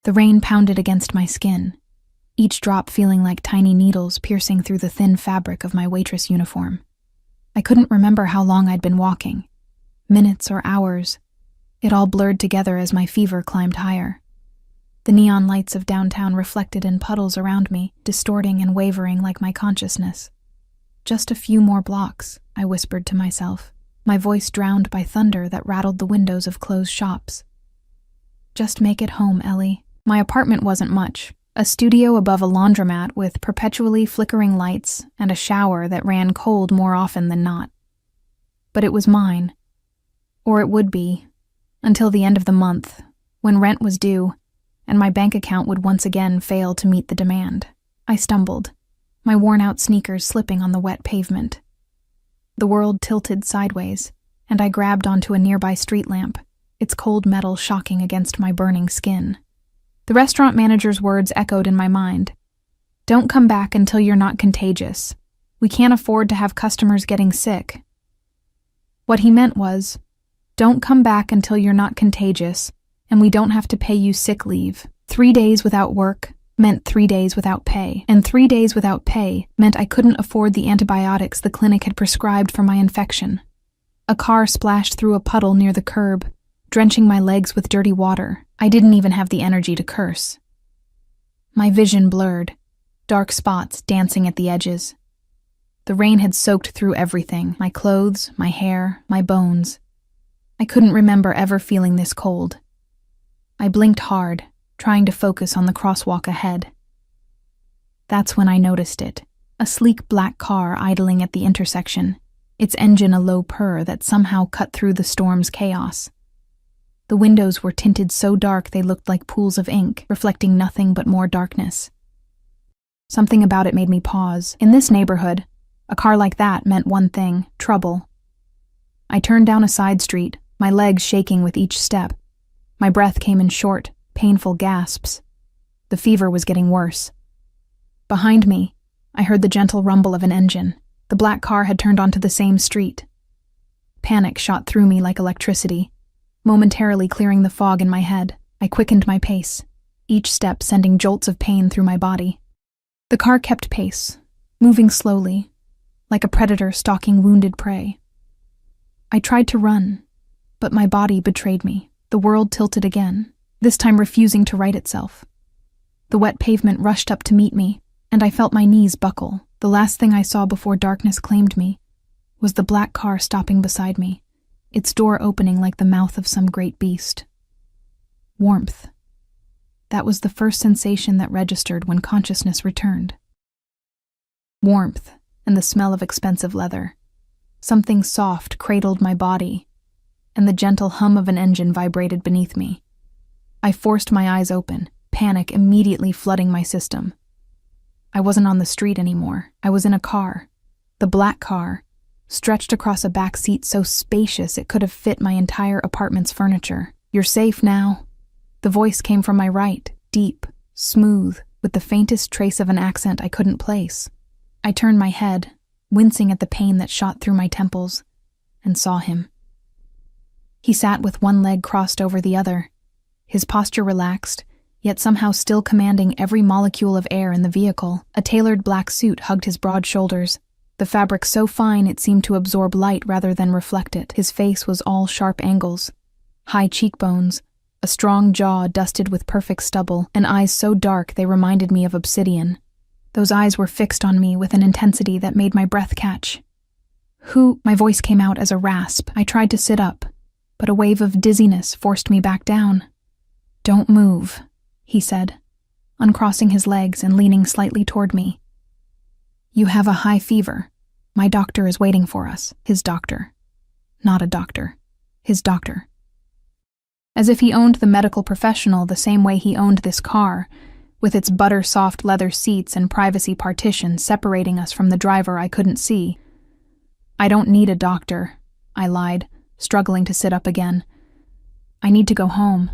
The rain pounded against my skin, each drop feeling like tiny needles piercing through the thin fabric of my waitress uniform. I couldn't remember how long I'd been walking. Minutes or hours. It all blurred together as my fever climbed higher. The neon lights of downtown reflected in puddles around me, distorting and wavering like my consciousness. Just a few more blocks, I whispered to myself, my voice drowned by thunder that rattled the windows of closed shops. Just make it home, Ellie. My apartment wasn't much. A studio above a laundromat with perpetually flickering lights and a shower that ran cold more often than not. But it was mine. Or it would be, until the end of the month, when rent was due, and my bank account would once again fail to meet the demand. I stumbled, my worn-out sneakers slipping on the wet pavement. The world tilted sideways, and I grabbed onto a nearby street lamp, its cold metal shocking against my burning skin. The restaurant manager's words echoed in my mind. Don't come back until you're not contagious. We can't afford to have customers getting sick. What he meant was, don't come back until you're not contagious, and we don't have to pay you sick leave. 3 days without work meant 3 days without pay, and 3 days without pay meant I couldn't afford the antibiotics the clinic had prescribed for my infection. A car splashed through a puddle near the curb, drenching my legs with dirty water. I didn't even have the energy to curse. My vision blurred, dark spots dancing at the edges. The rain had soaked through everything, my clothes, my hair, my bones. I couldn't remember ever feeling this cold. I blinked hard, trying to focus on the crosswalk ahead. That's when I noticed it, a sleek black car idling at the intersection, its engine a low purr that somehow cut through the storm's chaos. The windows were tinted so dark they looked like pools of ink, reflecting nothing but more darkness. Something about it made me pause. In this neighborhood, a car like that meant one thing: trouble. I turned down a side street, my legs shaking with each step. My breath came in short, painful gasps. The fever was getting worse. Behind me, I heard the gentle rumble of an engine. The black car had turned onto the same street. Panic shot through me like electricity, momentarily clearing the fog in my head. I quickened my pace, each step sending jolts of pain through my body. The car kept pace, moving slowly, like a predator stalking wounded prey. I tried to run, but my body betrayed me. The world tilted again, this time refusing to right itself. The wet pavement rushed up to meet me, and I felt my knees buckle. The last thing I saw before darkness claimed me was the black car stopping beside me, its door opening like the mouth of some great beast. Warmth. That was the first sensation that registered when consciousness returned. Warmth and the smell of expensive leather. Something soft cradled my body, and the gentle hum of an engine vibrated beneath me. I forced my eyes open, panic immediately flooding my system. I wasn't on the street anymore. I was in a car. The black car, stretched across a back seat so spacious it could have fit my entire apartment's furniture. You're safe now. The voice came from my right, deep, smooth, with the faintest trace of an accent I couldn't place. I turned my head, wincing at the pain that shot through my temples, and saw him. He sat with one leg crossed over the other, his posture relaxed, yet somehow still commanding every molecule of air in the vehicle. A tailored black suit hugged his broad shoulders, the fabric so fine it seemed to absorb light rather than reflect it. His face was all sharp angles, high cheekbones, a strong jaw dusted with perfect stubble, and eyes so dark they reminded me of obsidian. Those eyes were fixed on me with an intensity that made my breath catch. Who? My voice came out as a rasp. I tried to sit up, but a wave of dizziness forced me back down. Don't move, he said, uncrossing his legs and leaning slightly toward me. You have a high fever. My doctor is waiting for us. His doctor. Not a doctor. His doctor. As if he owned the medical professional the same way he owned this car, with its butter-soft leather seats and privacy partitions separating us from the driver I couldn't see. I don't need a doctor, I lied, struggling to sit up again. I need to go home.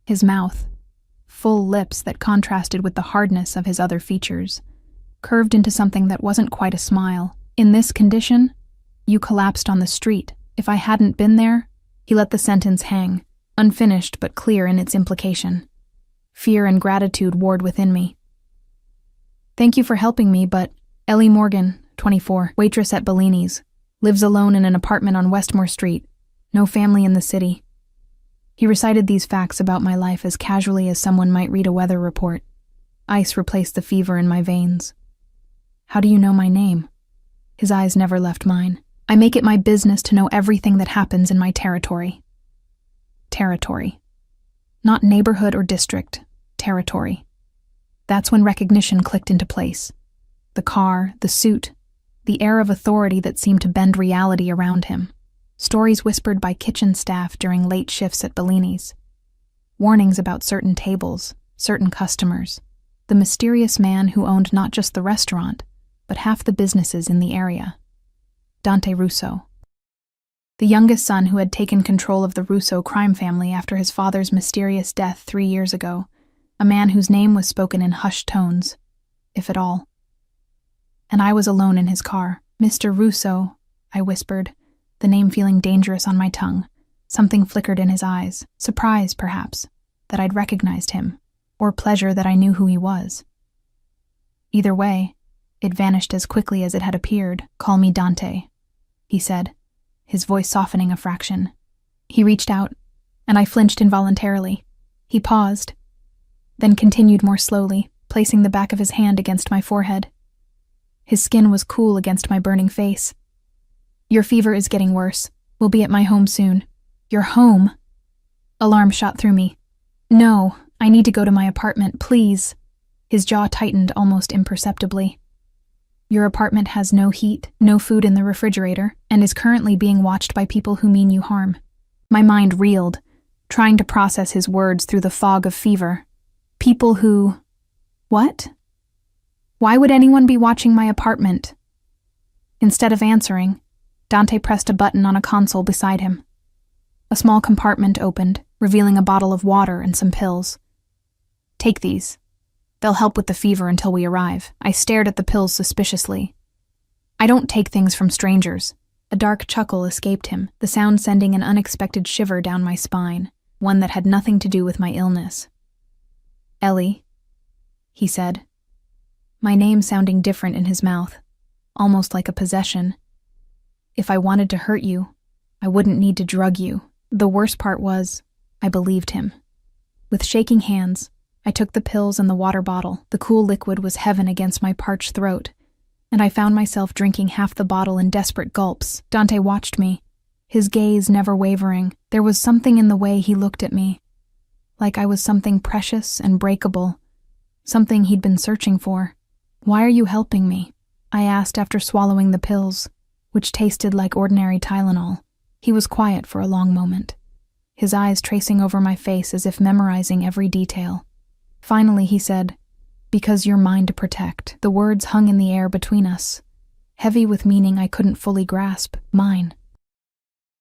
His mouth, full lips that contrasted with the hardness of his other features, curved into something that wasn't quite a smile. In this condition, you collapsed on the street. If I hadn't been there, he let the sentence hang, unfinished but clear in its implication. Fear and gratitude warred within me. "Thank you for helping me, but Ellie Morgan, 24, waitress at Bellini's, lives alone in an apartment on Westmore Street. No family in the city." He recited these facts about my life as casually as someone might read a weather report. Ice replaced the fever in my veins. "How do you know my name?" His eyes never left mine. "I make it my business to know everything that happens in my territory." Territory. Not neighborhood or district. Territory. That's when recognition clicked into place. The car, the suit, the air of authority that seemed to bend reality around him. Stories whispered by kitchen staff during late shifts at Bellini's. Warnings about certain tables, certain customers. The mysterious man who owned not just the restaurant, but half the businesses in the area. Dante Russo. The youngest son who had taken control of the Russo crime family after his father's mysterious death 3 years ago. A man whose name was spoken in hushed tones, if at all. And I was alone in his car. "Mr. Russo," I whispered, the name feeling dangerous on my tongue. Something flickered in his eyes, surprise, perhaps, that I'd recognized him, or pleasure that I knew who he was. Either way, it vanished as quickly as it had appeared. "Call me Dante," he said, his voice softening a fraction. He reached out, and I flinched involuntarily. He paused, then continued more slowly, placing the back of his hand against my forehead. His skin was cool against my burning face. "Your fever is getting worse. We'll be at my home soon." "Your home?" Alarm shot through me. "No, I need to go to my apartment, please." His jaw tightened almost imperceptibly. "Your apartment has no heat, no food in the refrigerator, and is currently being watched by people who mean you harm." My mind reeled, trying to process his words through the fog of fever. People who... What? Why would anyone be watching my apartment? Instead of answering, Dante pressed a button on a console beside him. A small compartment opened, revealing a bottle of water and some pills. "Take these. They'll help with the fever until we arrive." I stared at the pills suspiciously. "I don't take things from strangers." A dark chuckle escaped him, the sound sending an unexpected shiver down my spine, one that had nothing to do with my illness. "Ellie," he said, my name sounding different in his mouth, almost like a possession. "If I wanted to hurt you, I wouldn't need to drug you." The worst part was, I believed him. With shaking hands, I took the pills and the water bottle. The cool liquid was heaven against my parched throat, and I found myself drinking half the bottle in desperate gulps. Dante watched me, his gaze never wavering. There was something in the way he looked at me, like I was something precious and breakable, something he'd been searching for. "Why are you helping me?" I asked after swallowing the pills, which tasted like ordinary Tylenol. He was quiet for a long moment, his eyes tracing over my face as if memorizing every detail. Finally he said, "Because you're mine to protect." The words hung in the air between us, heavy with meaning I couldn't fully grasp. Mine.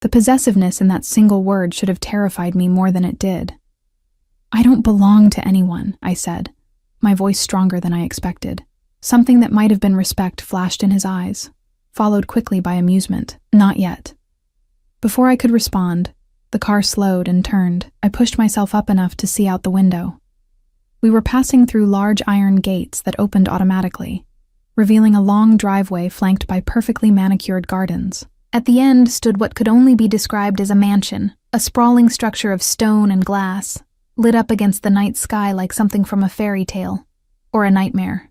The possessiveness in that single word should have terrified me more than it did. "I don't belong to anyone," I said, my voice stronger than I expected. Something that might have been respect flashed in his eyes, followed quickly by amusement. "Not yet." Before I could respond, the car slowed and turned. I pushed myself up enough to see out the window. We were passing through large iron gates that opened automatically, revealing a long driveway flanked by perfectly manicured gardens. At the end stood what could only be described as a mansion, a sprawling structure of stone and glass, lit up against the night sky like something from a fairy tale, or a nightmare.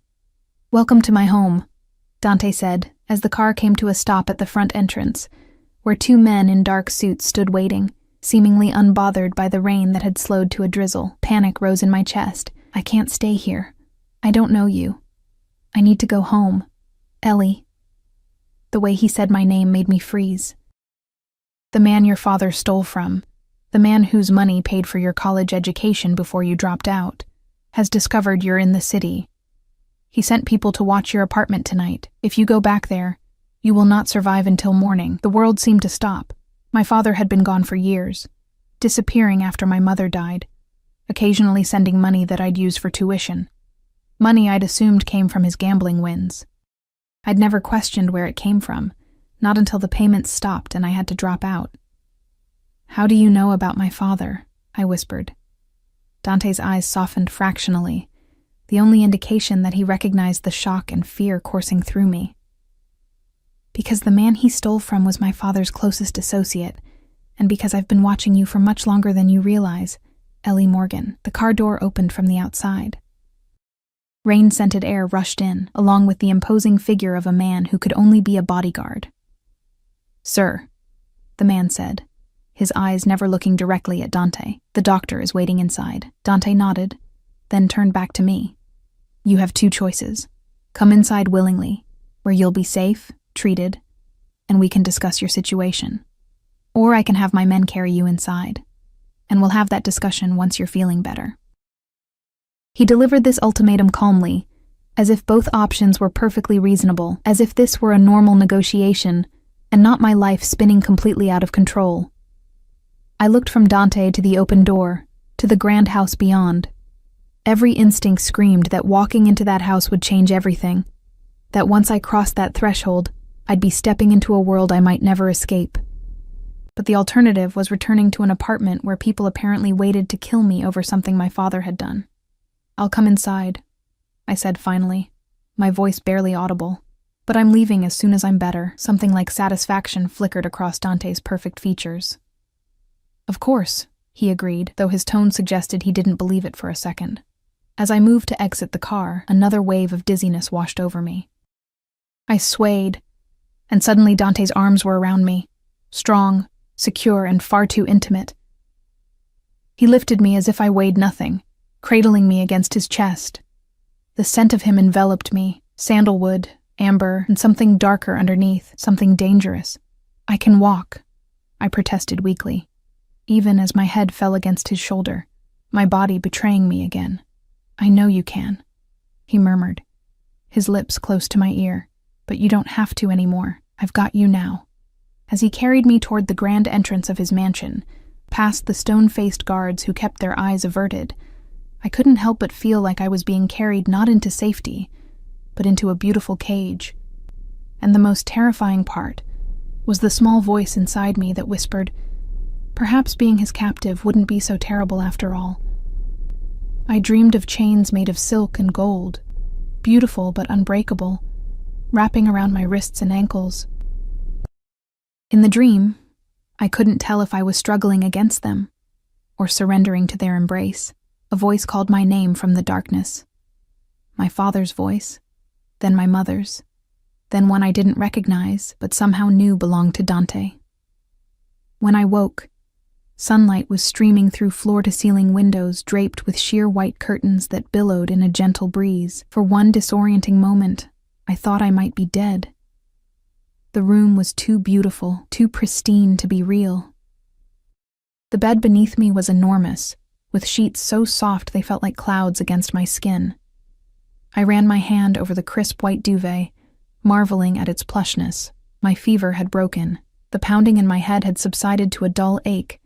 "Welcome to my home," Dante said, as the car came to a stop at the front entrance, where 2 men in dark suits stood waiting, seemingly unbothered by the rain that had slowed to a drizzle. Panic rose in my chest. "I can't stay here. I don't know you. I need to go home. Ellie." The way he said my name made me freeze. "The man your father stole from, the man whose money paid for your college education before you dropped out, has discovered you're in the city. He sent people to watch your apartment tonight. If you go back there, you will not survive until morning." The world seemed to stop. My father had been gone for years, disappearing after my mother died, occasionally sending money that I'd use for tuition. Money I'd assumed came from his gambling wins. I'd never questioned where it came from, not until the payments stopped and I had to drop out. "How do you know about my father?" I whispered. Dante's eyes softened fractionally, the only indication that he recognized the shock and fear coursing through me. Because the man he stole from was my father's closest associate, and because I've been watching you for much longer than you realize, Ellie Morgan. The car door opened from the outside. Rain-scented air rushed in, along with the imposing figure of a man who could only be a bodyguard. "Sir," the man said, his eyes never looking directly at Dante. "The doctor is waiting inside." Dante nodded, then turned back to me. "You have two choices. Come inside willingly, where you'll be safe, treated, and we can discuss your situation. Or I can have my men carry you inside, and we'll have that discussion once you're feeling better." He delivered this ultimatum calmly, as if both options were perfectly reasonable, as if this were a normal negotiation, and not my life spinning completely out of control. I looked from Dante to the open door, to the grand house beyond. Every instinct screamed that walking into that house would change everything, that once I crossed that threshold, I'd be stepping into a world I might never escape. But the alternative was returning to an apartment where people apparently waited to kill me over something my father had done. "I'll come inside," I said finally, my voice barely audible. "But I'm leaving as soon as I'm better." Something like satisfaction flickered across Dante's perfect features. "Of course," he agreed, though his tone suggested he didn't believe it for a second. As I moved to exit the car, another wave of dizziness washed over me. I swayed, and suddenly Dante's arms were around me, strong, secure, and far too intimate. He lifted me as if I weighed nothing, cradling me against his chest. The scent of him enveloped me, sandalwood, amber, and something darker underneath, something dangerous. "I can walk," I protested weakly, even as my head fell against his shoulder, my body betraying me again. "I know you can," he murmured, his lips close to my ear. "But you don't have to anymore. I've got you now." As he carried me toward the grand entrance of his mansion, past the stone-faced guards who kept their eyes averted, I couldn't help but feel like I was being carried not into safety, but into a beautiful cage. And the most terrifying part was the small voice inside me that whispered, perhaps being his captive wouldn't be so terrible after all. I dreamed of chains made of silk and gold, beautiful but unbreakable, wrapping around my wrists and ankles. In the dream, I couldn't tell if I was struggling against them or surrendering to their embrace. A voice called my name from the darkness. My father's voice, then my mother's, then one I didn't recognize but somehow knew belonged to Dante. When I woke, sunlight was streaming through floor-to-ceiling windows draped with sheer white curtains that billowed in a gentle breeze. For one disorienting moment, I thought I might be dead. The room was too beautiful, too pristine to be real. The bed beneath me was enormous, with sheets so soft they felt like clouds against my skin. I ran my hand over the crisp white duvet, marveling at its plushness. My fever had broken. The pounding in my head had subsided to a dull ache,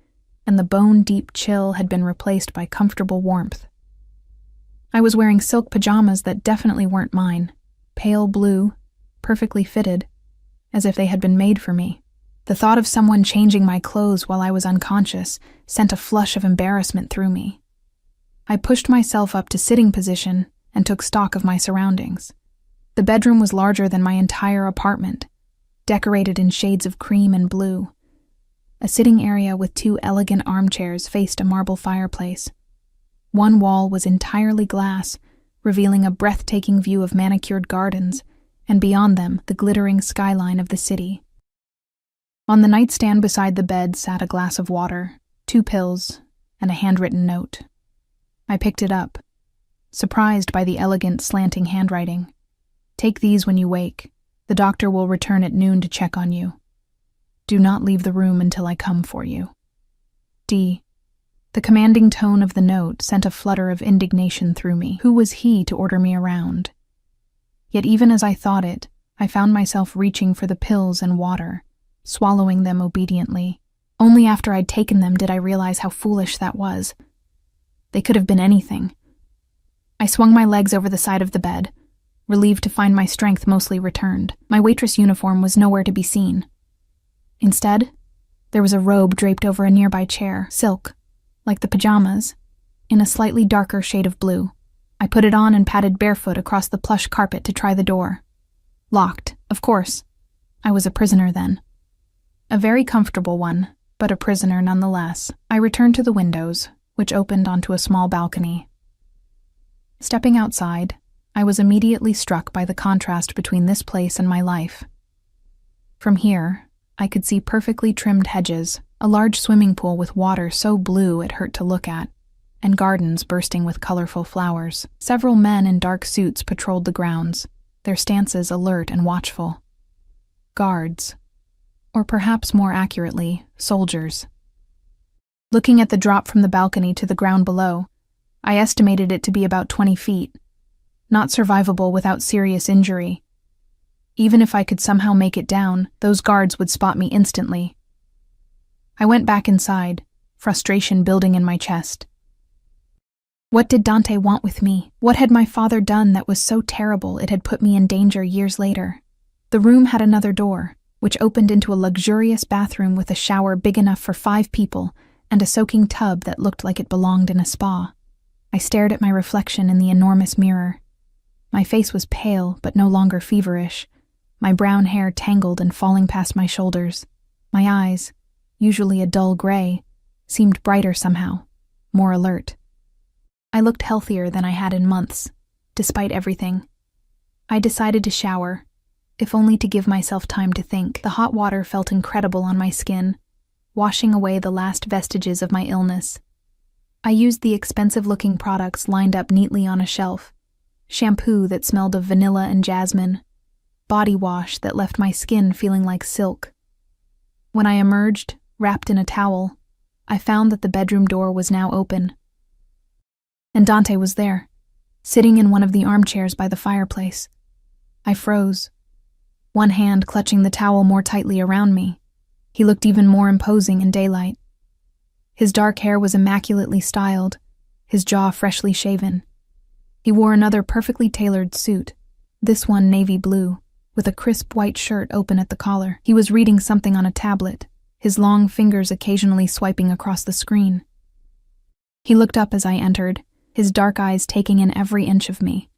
and the bone-deep chill had been replaced by comfortable warmth. I was wearing silk pajamas that definitely weren't mine, pale blue, perfectly fitted, as if they had been made for me. The thought of someone changing my clothes while I was unconscious sent a flush of embarrassment through me. I pushed myself up to sitting position and took stock of my surroundings. The bedroom was larger than my entire apartment, decorated in shades of cream and blue. A sitting area with two elegant armchairs faced a marble fireplace. One wall was entirely glass, revealing a breathtaking view of manicured gardens, and beyond them the glittering skyline of the city. On the nightstand beside the bed sat a glass of water, 2 pills, and a handwritten note. I picked it up, surprised by the elegant, slanting handwriting. "Take these when you wake. The doctor will return at noon to check on you. Do not leave the room until I come for you. D." The commanding tone of the note sent a flutter of indignation through me. Who was he to order me around? Yet even as I thought it, I found myself reaching for the pills and water, swallowing them obediently. Only after I'd taken them did I realize how foolish that was. They could have been anything. I swung my legs over the side of the bed, relieved to find my strength mostly returned. My waitress uniform was nowhere to be seen. Instead, there was a robe draped over a nearby chair, silk, like the pajamas, in a slightly darker shade of blue. I put it on and padded barefoot across the plush carpet to try the door. Locked, of course. I was a prisoner then. A very comfortable one, but a prisoner nonetheless. I returned to the windows, which opened onto a small balcony. Stepping outside, I was immediately struck by the contrast between this place and my life. From here, I could see perfectly trimmed hedges, a large swimming pool with water so blue it hurt to look at, and gardens bursting with colorful flowers. Several men in dark suits patrolled the grounds, their stances alert and watchful. Guards, or perhaps more accurately, soldiers. Looking at the drop from the balcony to the ground below, I estimated it to be about 20 feet, not survivable without serious injury. Even if I could somehow make it down, those guards would spot me instantly. I went back inside, frustration building in my chest. What did Dante want with me? What had my father done that was so terrible it had put me in danger years later? The room had another door, which opened into a luxurious bathroom with a shower big enough for 5 people and a soaking tub that looked like it belonged in a spa. I stared at my reflection in the enormous mirror. My face was pale, but no longer feverish, my brown hair tangled and falling past my shoulders. My eyes, usually a dull gray, seemed brighter somehow, more alert. I looked healthier than I had in months, despite everything. I decided to shower, if only to give myself time to think. The hot water felt incredible on my skin, washing away the last vestiges of my illness. I used the expensive-looking products lined up neatly on a shelf. Shampoo that smelled of vanilla and jasmine. Body wash that left my skin feeling like silk. When I emerged, wrapped in a towel, I found that the bedroom door was now open. And Dante was there, sitting in one of the armchairs by the fireplace. I froze, one hand clutching the towel more tightly around me. He looked even more imposing in daylight. His dark hair was immaculately styled, his jaw freshly shaven. He wore another perfectly tailored suit, this one navy blue, with a crisp white shirt open at the collar. He was reading something on a tablet, his long fingers occasionally swiping across the screen. He looked up as I entered, his dark eyes taking in every inch of me.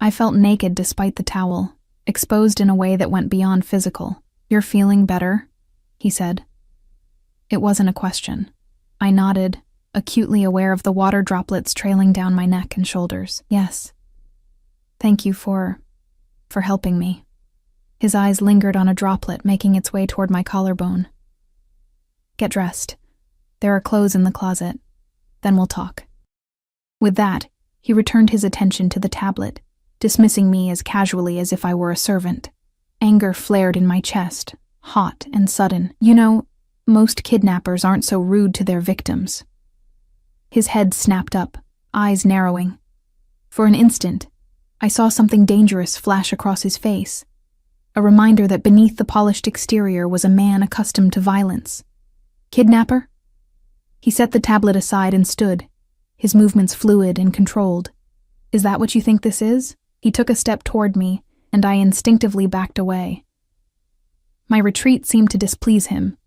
I felt naked despite the towel, exposed in a way that went beyond physical. "You're feeling better?" he said. It wasn't a question. I nodded, acutely aware of the water droplets trailing down my neck and shoulders. "Yes. Thank you for helping me." His eyes lingered on a droplet making its way toward my collarbone. "Get dressed. There are clothes in the closet. Then we'll talk." With that, he returned his attention to the tablet, dismissing me as casually as if I were a servant. Anger flared in my chest, hot and sudden. "You know, most kidnappers aren't so rude to their victims." His head snapped up, eyes narrowing. For an instant, I saw something dangerous flash across his face, a reminder that beneath the polished exterior was a man accustomed to violence. "Kidnapper?" He set the tablet aside and stood, his movements fluid and controlled. "Is that what you think this is?" He took a step toward me, and I instinctively backed away. My retreat seemed to displease him.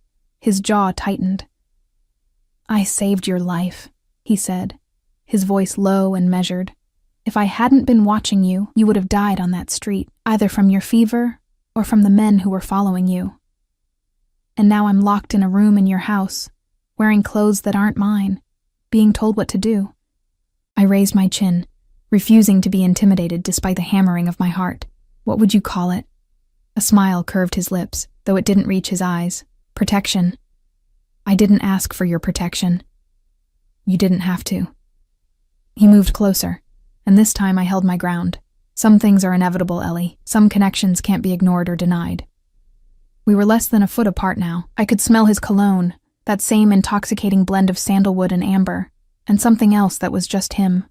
His jaw tightened. "I saved your life," he said, his voice low and measured. "If I hadn't been watching you, you would have died on that street, either from your fever or from the men who were following you. And now I'm locked in a room in your house, wearing clothes that aren't mine, being told what to do." I raised my chin, refusing to be intimidated despite the hammering of my heart. "What would you call it?" A smile curved his lips, though it didn't reach his eyes. "Protection." "I didn't ask for your protection." "You didn't have to." He moved closer, and this time I held my ground. Some things are inevitable, Ellie. Some connections can't be ignored or denied. We were less than a foot apart now. I could smell his cologne, that same intoxicating blend of sandalwood and amber, and something else that was just him.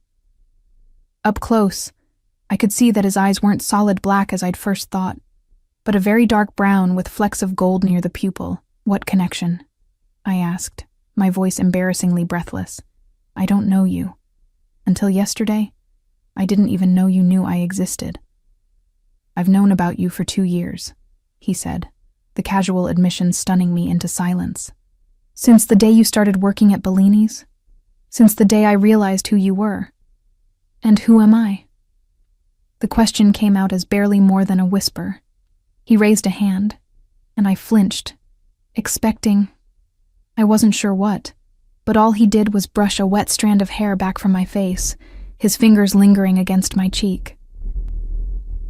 Up close, I could see that his eyes weren't solid black as I'd first thought, but a very dark brown with flecks of gold near the pupil. "What connection?" I asked, my voice embarrassingly breathless. "I don't know you. Until yesterday, I didn't even know you knew I existed." "I've known about you for 2 years," he said, the casual admission stunning me into silence. "Since the day you started working at Bellini's?" Since the day I realized who you were. And who am I? The question came out as barely more than a whisper. He raised a hand, and I flinched, expecting, I wasn't sure what, but all he did was brush a wet strand of hair back from my face, his fingers lingering against my cheek.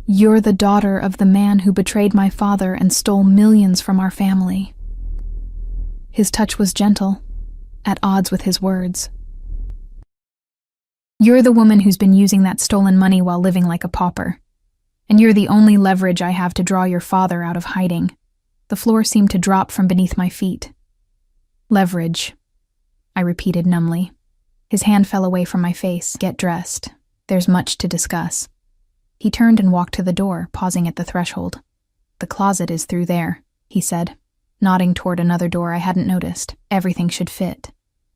You're the daughter of the man who betrayed my father and stole millions from our family. His touch was gentle, at odds with his words. You're the woman who's been using that stolen money while living like a pauper. And you're the only leverage I have to draw your father out of hiding. The floor seemed to drop from beneath my feet. Leverage, I repeated numbly. His hand fell away from my face. Get dressed. There's much to discuss. He turned and walked to the door, pausing at the threshold. The closet is through there, he said, nodding toward another door I hadn't noticed. Everything should fit.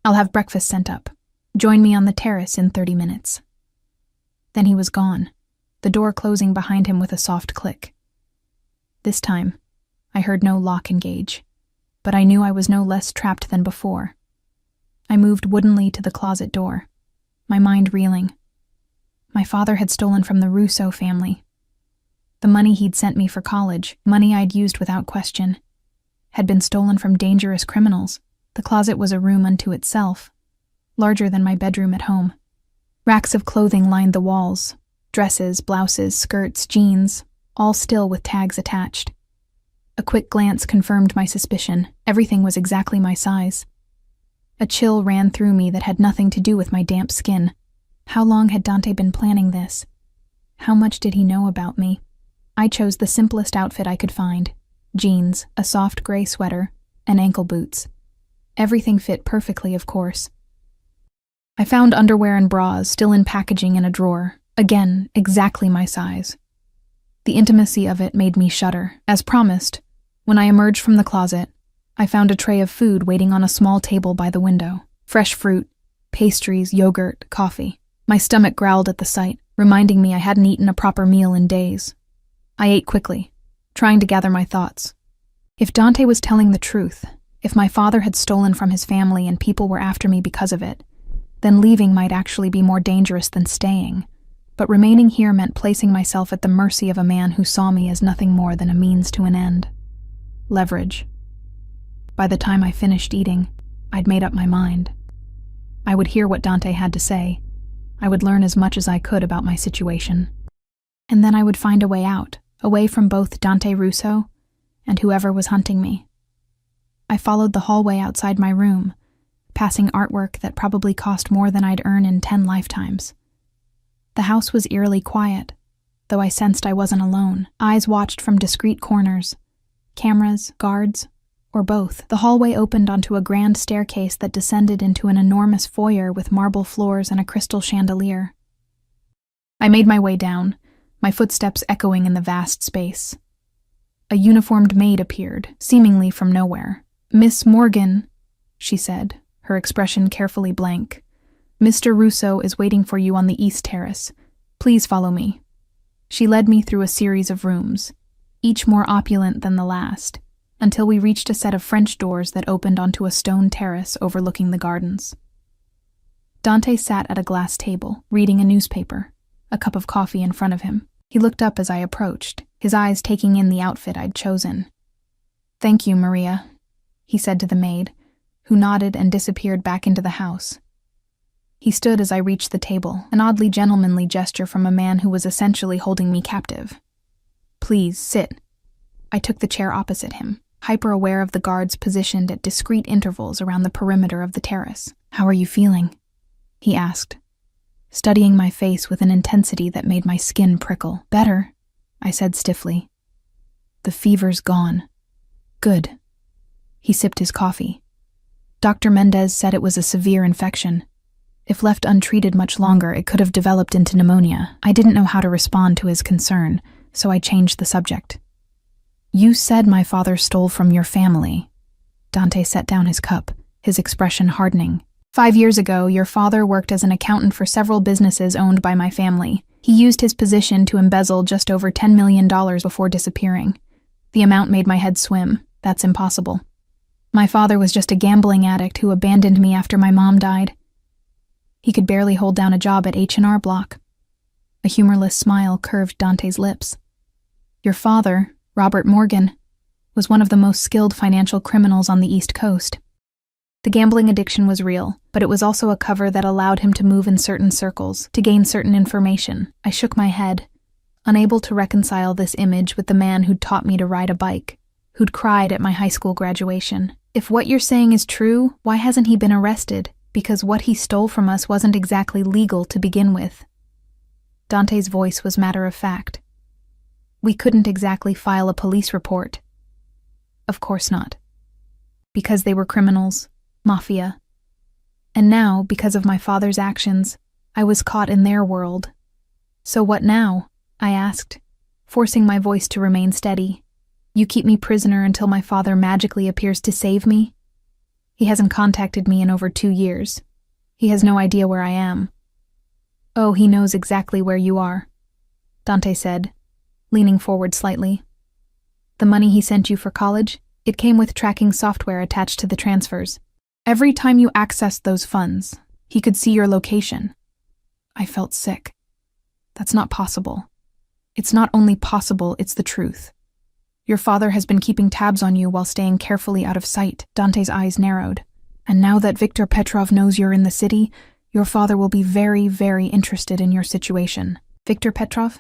I'll have breakfast sent up. Join me on the terrace in 30 minutes. Then he was gone, the door closing behind him with a soft click. This time, I heard no lock engage, but I knew I was no less trapped than before. I moved woodenly to the closet door, my mind reeling. My father had stolen from the Russo family. The money he'd sent me for college, money I'd used without question, had been stolen from dangerous criminals. The closet was a room unto itself, larger than my bedroom at home. Racks of clothing lined the walls, dresses, blouses, skirts, jeans, all still with tags attached. A quick glance confirmed my suspicion. Everything was exactly my size. A chill ran through me that had nothing to do with my damp skin. How long had Dante been planning this? How much did he know about me? I chose the simplest outfit I could find. Jeans, a soft gray sweater, and ankle boots. Everything fit perfectly, of course. I found underwear and bras still in packaging in a drawer. Again, exactly my size. The intimacy of it made me shudder. As promised, when I emerged from the closet, I found a tray of food waiting on a small table by the window. Fresh fruit, pastries, yogurt, coffee. My stomach growled at the sight, reminding me I hadn't eaten a proper meal in days. I ate quickly, trying to gather my thoughts. If Dante was telling the truth, if my father had stolen from his family and people were after me because of it, then leaving might actually be more dangerous than staying. But remaining here meant placing myself at the mercy of a man who saw me as nothing more than a means to an end. Leverage. By the time I finished eating, I'd made up my mind. I would hear what Dante had to say. I would learn as much as I could about my situation. And then I would find a way out, away from both Dante Russo and whoever was hunting me. I followed the hallway outside my room, passing artwork that probably cost more than I'd earn in 10 lifetimes. The house was eerily quiet, though I sensed I wasn't alone. Eyes watched from discreet corners. Cameras, guards, or both. The hallway opened onto a grand staircase that descended into an enormous foyer with marble floors and a crystal chandelier. I made my way down, my footsteps echoing in the vast space. A uniformed maid appeared, seemingly from nowhere. "Miss Morgan," she said, her expression carefully blank. "Mr. Russo is waiting for you on the East Terrace. Please follow me." She led me through a series of rooms, each more opulent than the last, until we reached a set of French doors that opened onto a stone terrace overlooking the gardens. Dante sat at a glass table, reading a newspaper, a cup of coffee in front of him. He looked up as I approached, his eyes taking in the outfit I'd chosen. "Thank you, Maria," he said to the maid, who nodded and disappeared back into the house. He stood as I reached the table, an oddly gentlemanly gesture from a man who was essentially holding me captive. "Please, sit." I took the chair opposite him, hyper-aware of the guards positioned at discreet intervals around the perimeter of the terrace. "How are you feeling?" he asked, studying my face with an intensity that made my skin prickle. "Better," I said stiffly. "The fever's gone." "Good." He sipped his coffee. Dr. Mendez said it was a severe infection. If left untreated much longer, it could have developed into pneumonia. I didn't know how to respond to his concern, so I changed the subject. "You said my father stole from your family." Dante set down his cup, his expression hardening. 5 years ago, your father worked as an accountant for several businesses owned by my family. He used his position to embezzle just over $10 million before disappearing. The amount made my head swim. That's impossible. My father was just a gambling addict who abandoned me after my mom died. He could barely hold down a job at H&R Block. A humorless smile curved Dante's lips. Your father, Robert Morgan, was one of the most skilled financial criminals on the East Coast. The gambling addiction was real, but it was also a cover that allowed him to move in certain circles, to gain certain information. I shook my head, unable to reconcile this image with the man who'd taught me to ride a bike, who'd cried at my high school graduation. If what you're saying is true, why hasn't he been arrested? Because what he stole from us wasn't exactly legal to begin with. Dante's voice was matter of fact. We couldn't exactly file a police report. Of course not. Because they were criminals, Mafia. And now, because of my father's actions, I was caught in their world. So what now? I asked, forcing my voice to remain steady. You keep me prisoner until my father magically appears to save me? He hasn't contacted me in over 2 years. He has no idea where I am. Oh, he knows exactly where you are, Dante said, leaning forward slightly. The money he sent you for college, it came with tracking software attached to the transfers. Every time you accessed those funds, he could see your location. I felt sick. That's not possible. It's not only possible, it's the truth. Your father has been keeping tabs on you while staying carefully out of sight. Dante's eyes narrowed. And now that Viktor Petrov knows you're in the city, your father will be very, very interested in your situation. Viktor Petrov?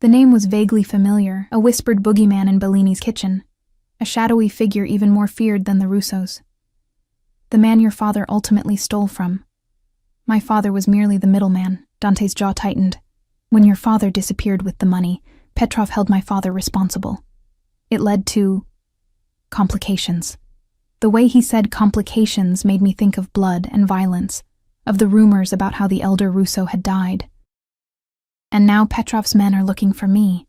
The name was vaguely familiar, a whispered boogeyman in Bellini's kitchen, a shadowy figure even more feared than the Russos. The man your father ultimately stole from. My father was merely the middleman. Dante's jaw tightened. When your father disappeared with the money, Petrov held my father responsible. It led to complications. The way he said complications made me think of blood and violence, of the rumors about how the elder Russo had died. And now Petrov's men are looking for me,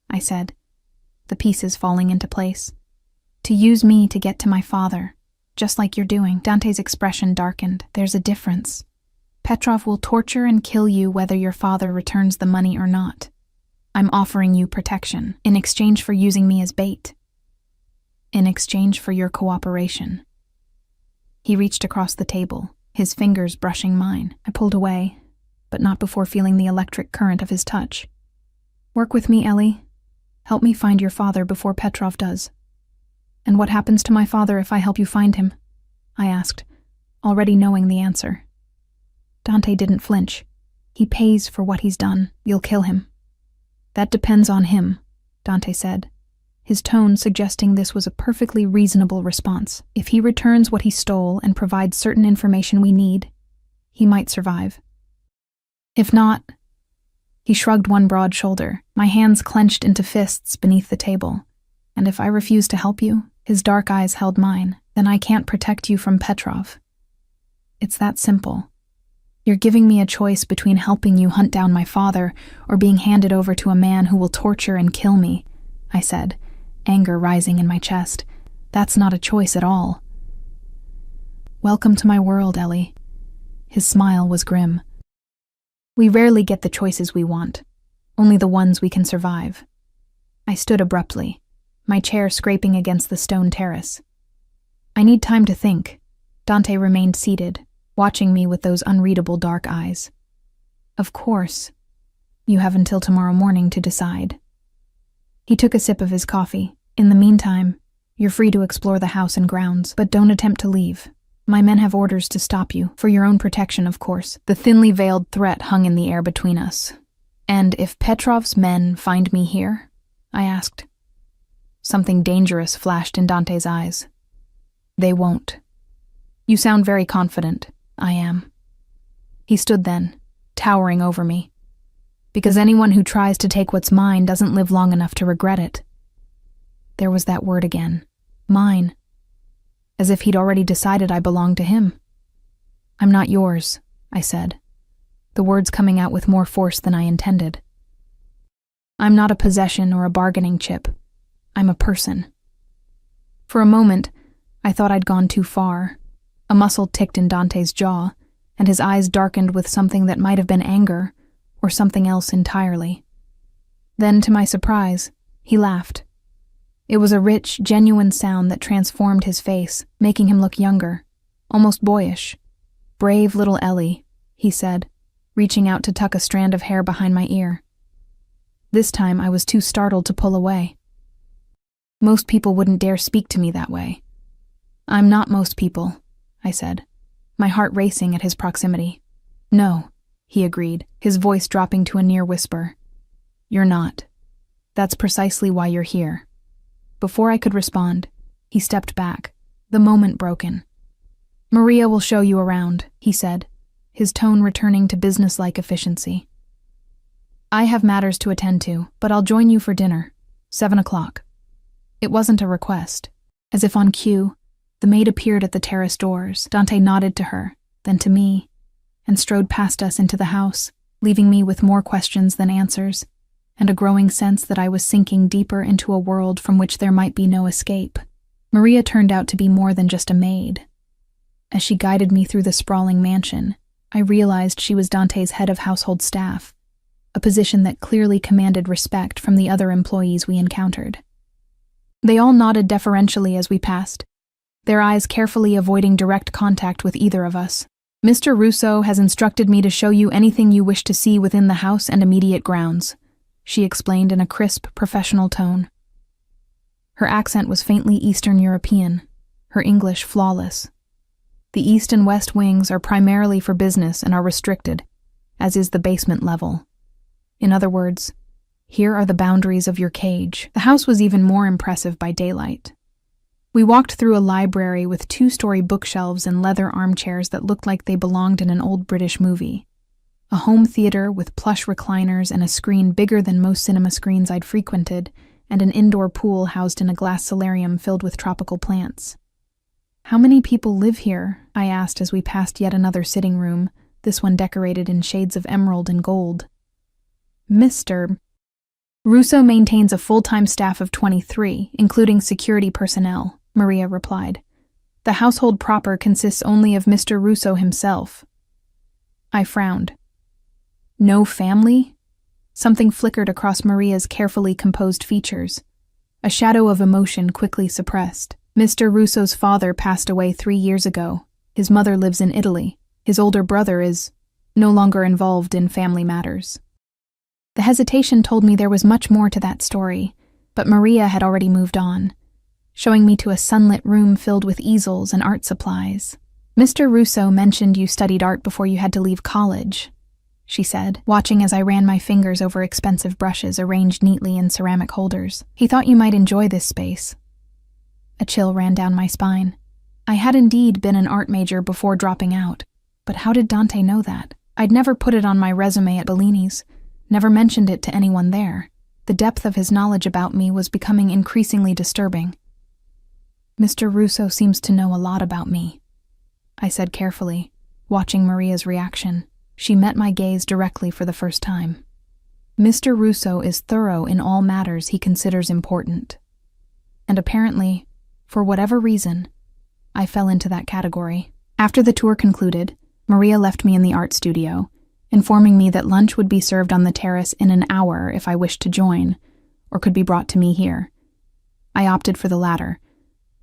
I said, the pieces falling into place. To use me to get to my father, just like you're doing. Dante's expression darkened. There's a difference. Petrov will torture and kill you whether your father returns the money or not. I'm offering you protection, in exchange for using me as bait. In exchange for your cooperation. He reached across the table, his fingers brushing mine. I pulled away, but not before feeling the electric current of his touch. Work with me, Ellie. Help me find your father before Petrov does. And what happens to my father if I help you find him? I asked, already knowing the answer. Dante didn't flinch. He pays for what he's done. You'll kill him. That depends on him, Dante said, his tone suggesting this was a perfectly reasonable response. If he returns what he stole and provides certain information we need, he might survive. If not, he shrugged one broad shoulder, my hands clenched into fists beneath the table. And if I refuse to help you, his dark eyes held mine, then I can't protect you from Petrov. It's that simple. You're giving me a choice between helping you hunt down my father or being handed over to a man who will torture and kill me, I said, anger rising in my chest. That's not a choice at all. Welcome to my world, Ellie. His smile was grim. We rarely get the choices we want, only the ones we can survive. I stood abruptly, my chair scraping against the stone terrace. I need time to think. Dante remained seated, watching me with those unreadable dark eyes. Of course. You have until tomorrow morning to decide. He took a sip of his coffee. In the meantime, you're free to explore the house and grounds, but don't attempt to leave. My men have orders to stop you, for your own protection, of course. The thinly veiled threat hung in the air between us. And if Petrov's men find me here? I asked. Something dangerous flashed in Dante's eyes. They won't. You sound very confident. I am. He stood then, towering over me. Because anyone who tries to take what's mine doesn't live long enough to regret it. There was that word again. Mine. As if he'd already decided I belonged to him. I'm not yours, I said, the words coming out with more force than I intended. I'm not a possession or a bargaining chip. I'm a person. For a moment, I thought I'd gone too far. A muscle ticked in Dante's jaw, and his eyes darkened with something that might have been anger, or something else entirely. Then, to my surprise, he laughed. It was a rich, genuine sound that transformed his face, making him look younger, almost boyish. Brave little Ellie, he said, reaching out to tuck a strand of hair behind my ear. This time I was too startled to pull away. Most people wouldn't dare speak to me that way. I'm not most people, I said, my heart racing at his proximity. No, he agreed, his voice dropping to a near whisper. You're not. That's precisely why you're here. Before I could respond, he stepped back, the moment broken. Maria will show you around, he said, his tone returning to businesslike efficiency. I have matters to attend to, but I'll join you for dinner, 7 o'clock. It wasn't a request. As if on cue, the maid appeared at the terrace doors. Dante nodded to her, then to me, and strode past us into the house, leaving me with more questions than answers, and a growing sense that I was sinking deeper into a world from which there might be no escape. Maria turned out to be more than just a maid. As she guided me through the sprawling mansion, I realized she was Dante's head of household staff, a position that clearly commanded respect from the other employees we encountered. They all nodded deferentially as we passed, their eyes carefully avoiding direct contact with either of us. Mr. Russo has instructed me to show you anything you wish to see within the house and immediate grounds, she explained in a crisp, professional tone. Her accent was faintly Eastern European, her English flawless. The east and west wings are primarily for business and are restricted, as is the basement level. In other words, here are the boundaries of your cage. The house was even more impressive by daylight. We walked through a library with 2-story bookshelves and leather armchairs that looked like they belonged in an old British movie. A home theater with plush recliners and a screen bigger than most cinema screens I'd frequented, and an indoor pool housed in a glass solarium filled with tropical plants. How many people live here? I asked as we passed yet another sitting room, this one decorated in shades of emerald and gold. Mr. Russo maintains a full-time staff of 23, including security personnel, Maria replied. The household proper consists only of Mr. Russo himself. I frowned. No family? Something flickered across Maria's carefully composed features. A shadow of emotion quickly suppressed. Mr. Russo's father passed away 3 years ago. His mother lives in Italy. His older brother is no longer involved in family matters. The hesitation told me there was much more to that story, but Maria had already moved on, showing me to a sunlit room filled with easels and art supplies. Mr. Russo mentioned you studied art before you had to leave college, she said, watching as I ran my fingers over expensive brushes arranged neatly in ceramic holders. He thought you might enjoy this space. A chill ran down my spine. I had indeed been an art major before dropping out, but how did Dante know that? I'd never put it on my resume at Bellini's, never mentioned it to anyone there. The depth of his knowledge about me was becoming increasingly disturbing. Mr. Russo seems to know a lot about me, I said carefully, watching Maria's reaction. She met my gaze directly for the first time. Mr. Russo is thorough in all matters he considers important. And apparently, for whatever reason, I fell into that category. After the tour concluded, Maria left me in the art studio, informing me that lunch would be served on the terrace in an hour if I wished to join, or could be brought to me here. I opted for the latter,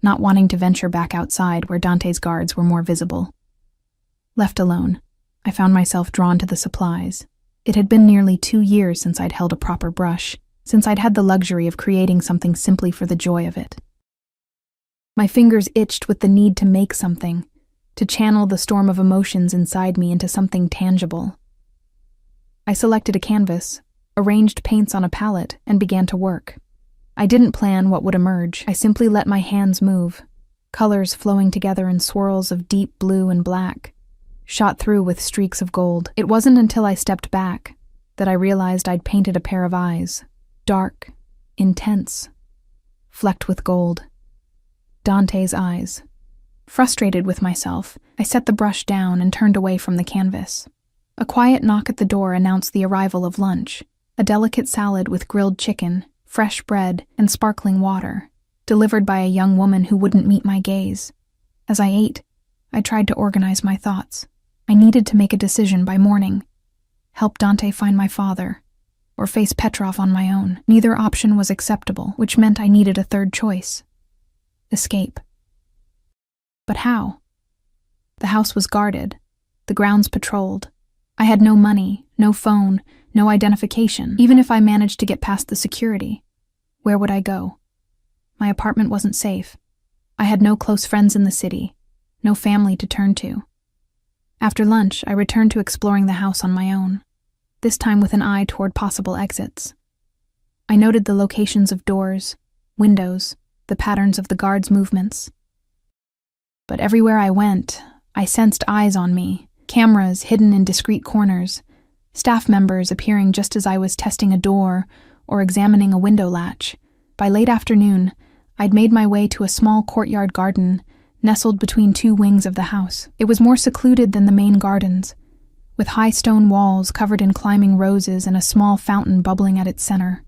not wanting to venture back outside where Dante's guards were more visible. Left alone, I found myself drawn to the supplies. It had been nearly 2 years since I'd held a proper brush, since I'd had the luxury of creating something simply for the joy of it. My fingers itched with the need to make something, to channel the storm of emotions inside me into something tangible. I selected a canvas, arranged paints on a palette, and began to work. I didn't plan what would emerge. I simply let my hands move, colors flowing together in swirls of deep blue and black, shot through with streaks of gold. It wasn't until I stepped back that I realized I'd painted a pair of eyes, dark, intense, flecked with gold. Dante's eyes. Frustrated with myself, I set the brush down and turned away from the canvas. A quiet knock at the door announced the arrival of lunch, a delicate salad with grilled chicken, fresh bread, and sparkling water, delivered by a young woman who wouldn't meet my gaze. As I ate, I tried to organize my thoughts. I needed to make a decision by morning. Help Dante find my father, or face Petrov on my own. Neither option was acceptable, which meant I needed a third choice. Escape. But how? The house was guarded, the grounds patrolled, I had no money, no phone, no identification. Even if I managed to get past the security, where would I go? My apartment wasn't safe. I had no close friends in the city, no family to turn to. After lunch, I returned to exploring the house on my own, this time with an eye toward possible exits. I noted the locations of doors, windows, the patterns of the guards' movements. But everywhere I went, I sensed eyes on me, cameras hidden in discreet corners, staff members appearing just as I was testing a door or examining a window latch. By late afternoon, I'd made my way to a small courtyard garden nestled between two wings of the house. It was more secluded than the main gardens, with high stone walls covered in climbing roses and a small fountain bubbling at its center.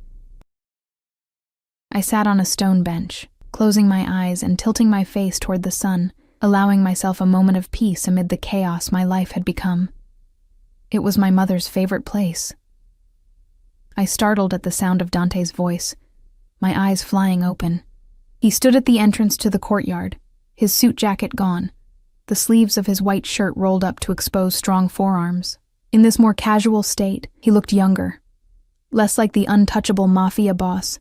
I sat on a stone bench, closing my eyes and tilting my face toward the sun, allowing myself a moment of peace amid the chaos my life had become. It was my mother's favorite place. I startled at the sound of Dante's voice, my eyes flying open. He stood at the entrance to the courtyard, his suit jacket gone, the sleeves of his white shirt rolled up to expose strong forearms. In this more casual state, he looked younger, less like the untouchable Mafia boss,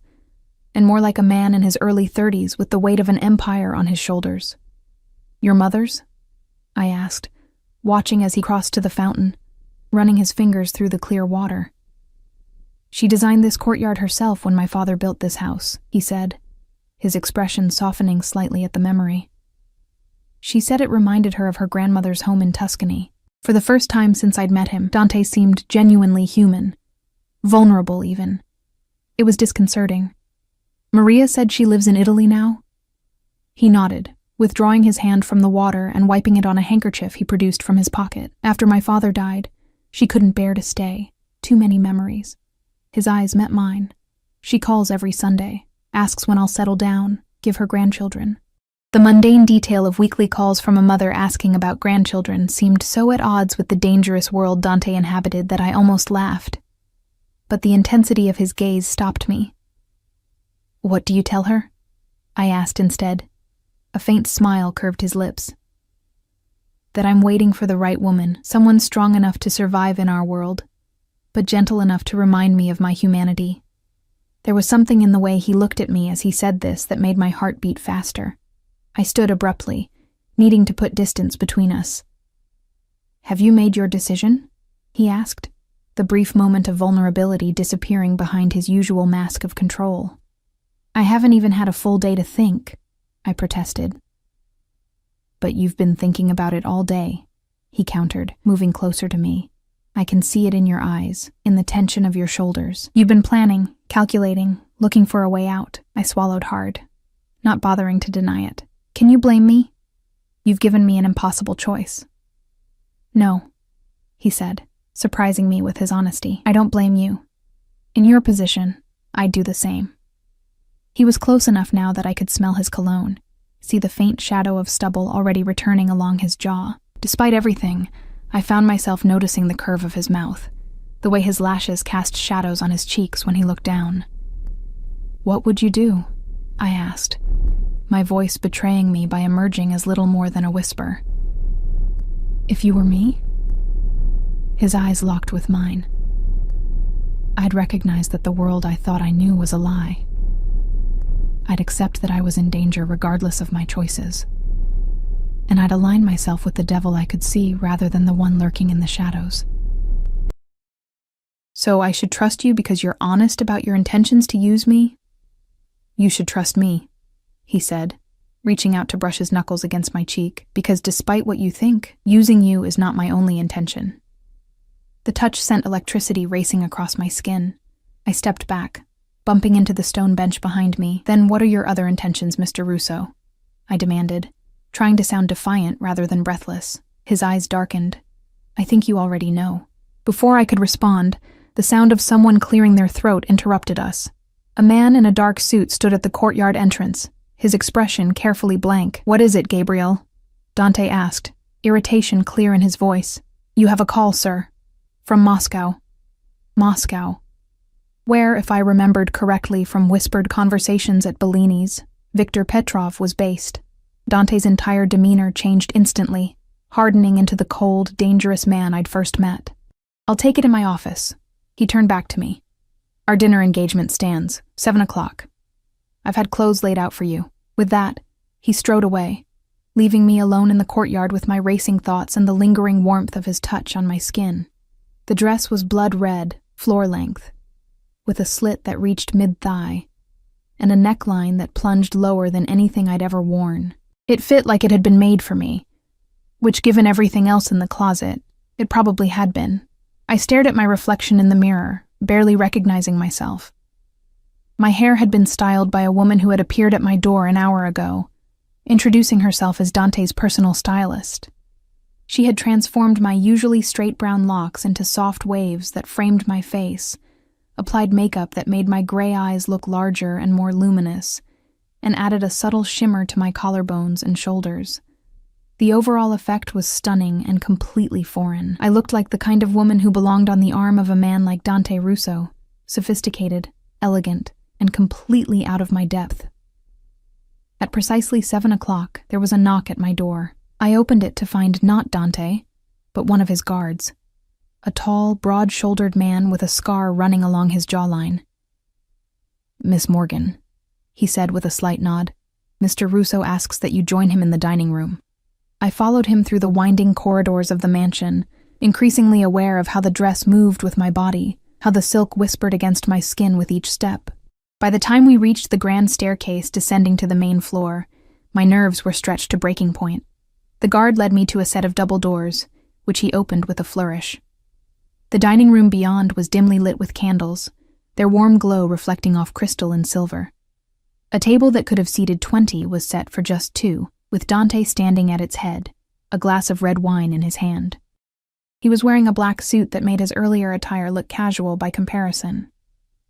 and more like a man in his early 30s with the weight of an empire on his shoulders. "Your mother's?" I asked, watching as he crossed to the fountain, running his fingers through the clear water. "She designed this courtyard herself when my father built this house," he said, his expression softening slightly at the memory. She said it reminded her of her grandmother's home in Tuscany. For the first time since I'd met him, Dante seemed genuinely human, vulnerable even. It was disconcerting. "Maria said she lives in Italy now?" He nodded, withdrawing his hand from the water and wiping it on a handkerchief he produced from his pocket. "After my father died, she couldn't bear to stay. Too many memories." His eyes met mine. "She calls every Sunday, asks when I'll settle down, give her grandchildren." The mundane detail of weekly calls from a mother asking about grandchildren seemed so at odds with the dangerous world Dante inhabited that I almost laughed. But the intensity of his gaze stopped me. "What do you tell her?" I asked instead. A faint smile curved his lips. "That I'm waiting for the right woman, someone strong enough to survive in our world, but gentle enough to remind me of my humanity." There was something in the way he looked at me as he said this that made my heart beat faster. I stood abruptly, needing to put distance between us. "Have you made your decision?" he asked, the brief moment of vulnerability disappearing behind his usual mask of control. "I haven't even had a full day to think," I protested. "But you've been thinking about it all day," he countered, moving closer to me. "I can see it in your eyes, in the tension of your shoulders. You've been planning, calculating, looking for a way out." I swallowed hard, not bothering to deny it. "Can you blame me? You've given me an impossible choice." "No," he said, surprising me with his honesty. "I don't blame you. In your position, I'd do the same." He was close enough now that I could smell his cologne, see the faint shadow of stubble already returning along his jaw. Despite everything, I found myself noticing the curve of his mouth, the way his lashes cast shadows on his cheeks when he looked down. "What would you do?" I asked, my voice betraying me by emerging as little more than a whisper. "If you were me?" His eyes locked with mine. I'd recognize that the world I thought I knew was a lie. I'd accept that I was in danger regardless of my choices. And I'd align myself with the devil I could see rather than the one lurking in the shadows. "So I should trust you because you're honest about your intentions to use me?" "You should trust me," he said, reaching out to brush his knuckles against my cheek, "because despite what you think, using you is not my only intention." The touch sent electricity racing across my skin. I stepped back, bumping into the stone bench behind me. "Then what are your other intentions, Mr. Russo?" I demanded, trying to sound defiant rather than breathless. His eyes darkened. "I think you already know." Before I could respond, the sound of someone clearing their throat interrupted us. A man in a dark suit stood at the courtyard entrance, his expression carefully blank. "What is it, Gabriel?" Dante asked, irritation clear in his voice. "You have a call, sir. From Moscow." Moscow. Where, if I remembered correctly from whispered conversations at Bellini's, Viktor Petrov was based. Dante's entire demeanor changed instantly, hardening into the cold, dangerous man I'd first met. I'll take it in my office. He turned back to me. Our dinner engagement stands, 7 o'clock. I've had clothes laid out for you. With that, he strode away, leaving me alone in the courtyard with my racing thoughts and the lingering warmth of his touch on my skin. The dress was blood red, floor length, with a slit that reached mid-thigh, and a neckline that plunged lower than anything I'd ever worn. It fit like it had been made for me, which, given everything else in the closet, it probably had been. I stared at my reflection in the mirror, barely recognizing myself. My hair had been styled by a woman who had appeared at my door an hour ago, introducing herself as Dante's personal stylist. She had transformed my usually straight brown locks into soft waves that framed my face, applied makeup that made my gray eyes look larger and more luminous, and added a subtle shimmer to my collarbones and shoulders. The overall effect was stunning and completely foreign. I looked like the kind of woman who belonged on the arm of a man like Dante Russo, sophisticated, elegant, and completely out of my depth. At precisely 7 o'clock, there was a knock at my door. I opened it to find not Dante, but one of his guards. A tall, broad-shouldered man with a scar running along his jawline. "Miss Morgan," he said with a slight nod. "Mr. Russo asks that you join him in the dining room." I followed him through the winding corridors of the mansion, increasingly aware of how the dress moved with my body, how the silk whispered against my skin with each step. By the time we reached the grand staircase descending to the main floor, my nerves were stretched to breaking point. The guard led me to a set of double doors, which he opened with a flourish. The dining room beyond was dimly lit with candles, their warm glow reflecting off crystal and silver. A table that could have seated 20 was set for just 2, with Dante standing at its head, a glass of red wine in his hand. He was wearing a black suit that made his earlier attire look casual by comparison.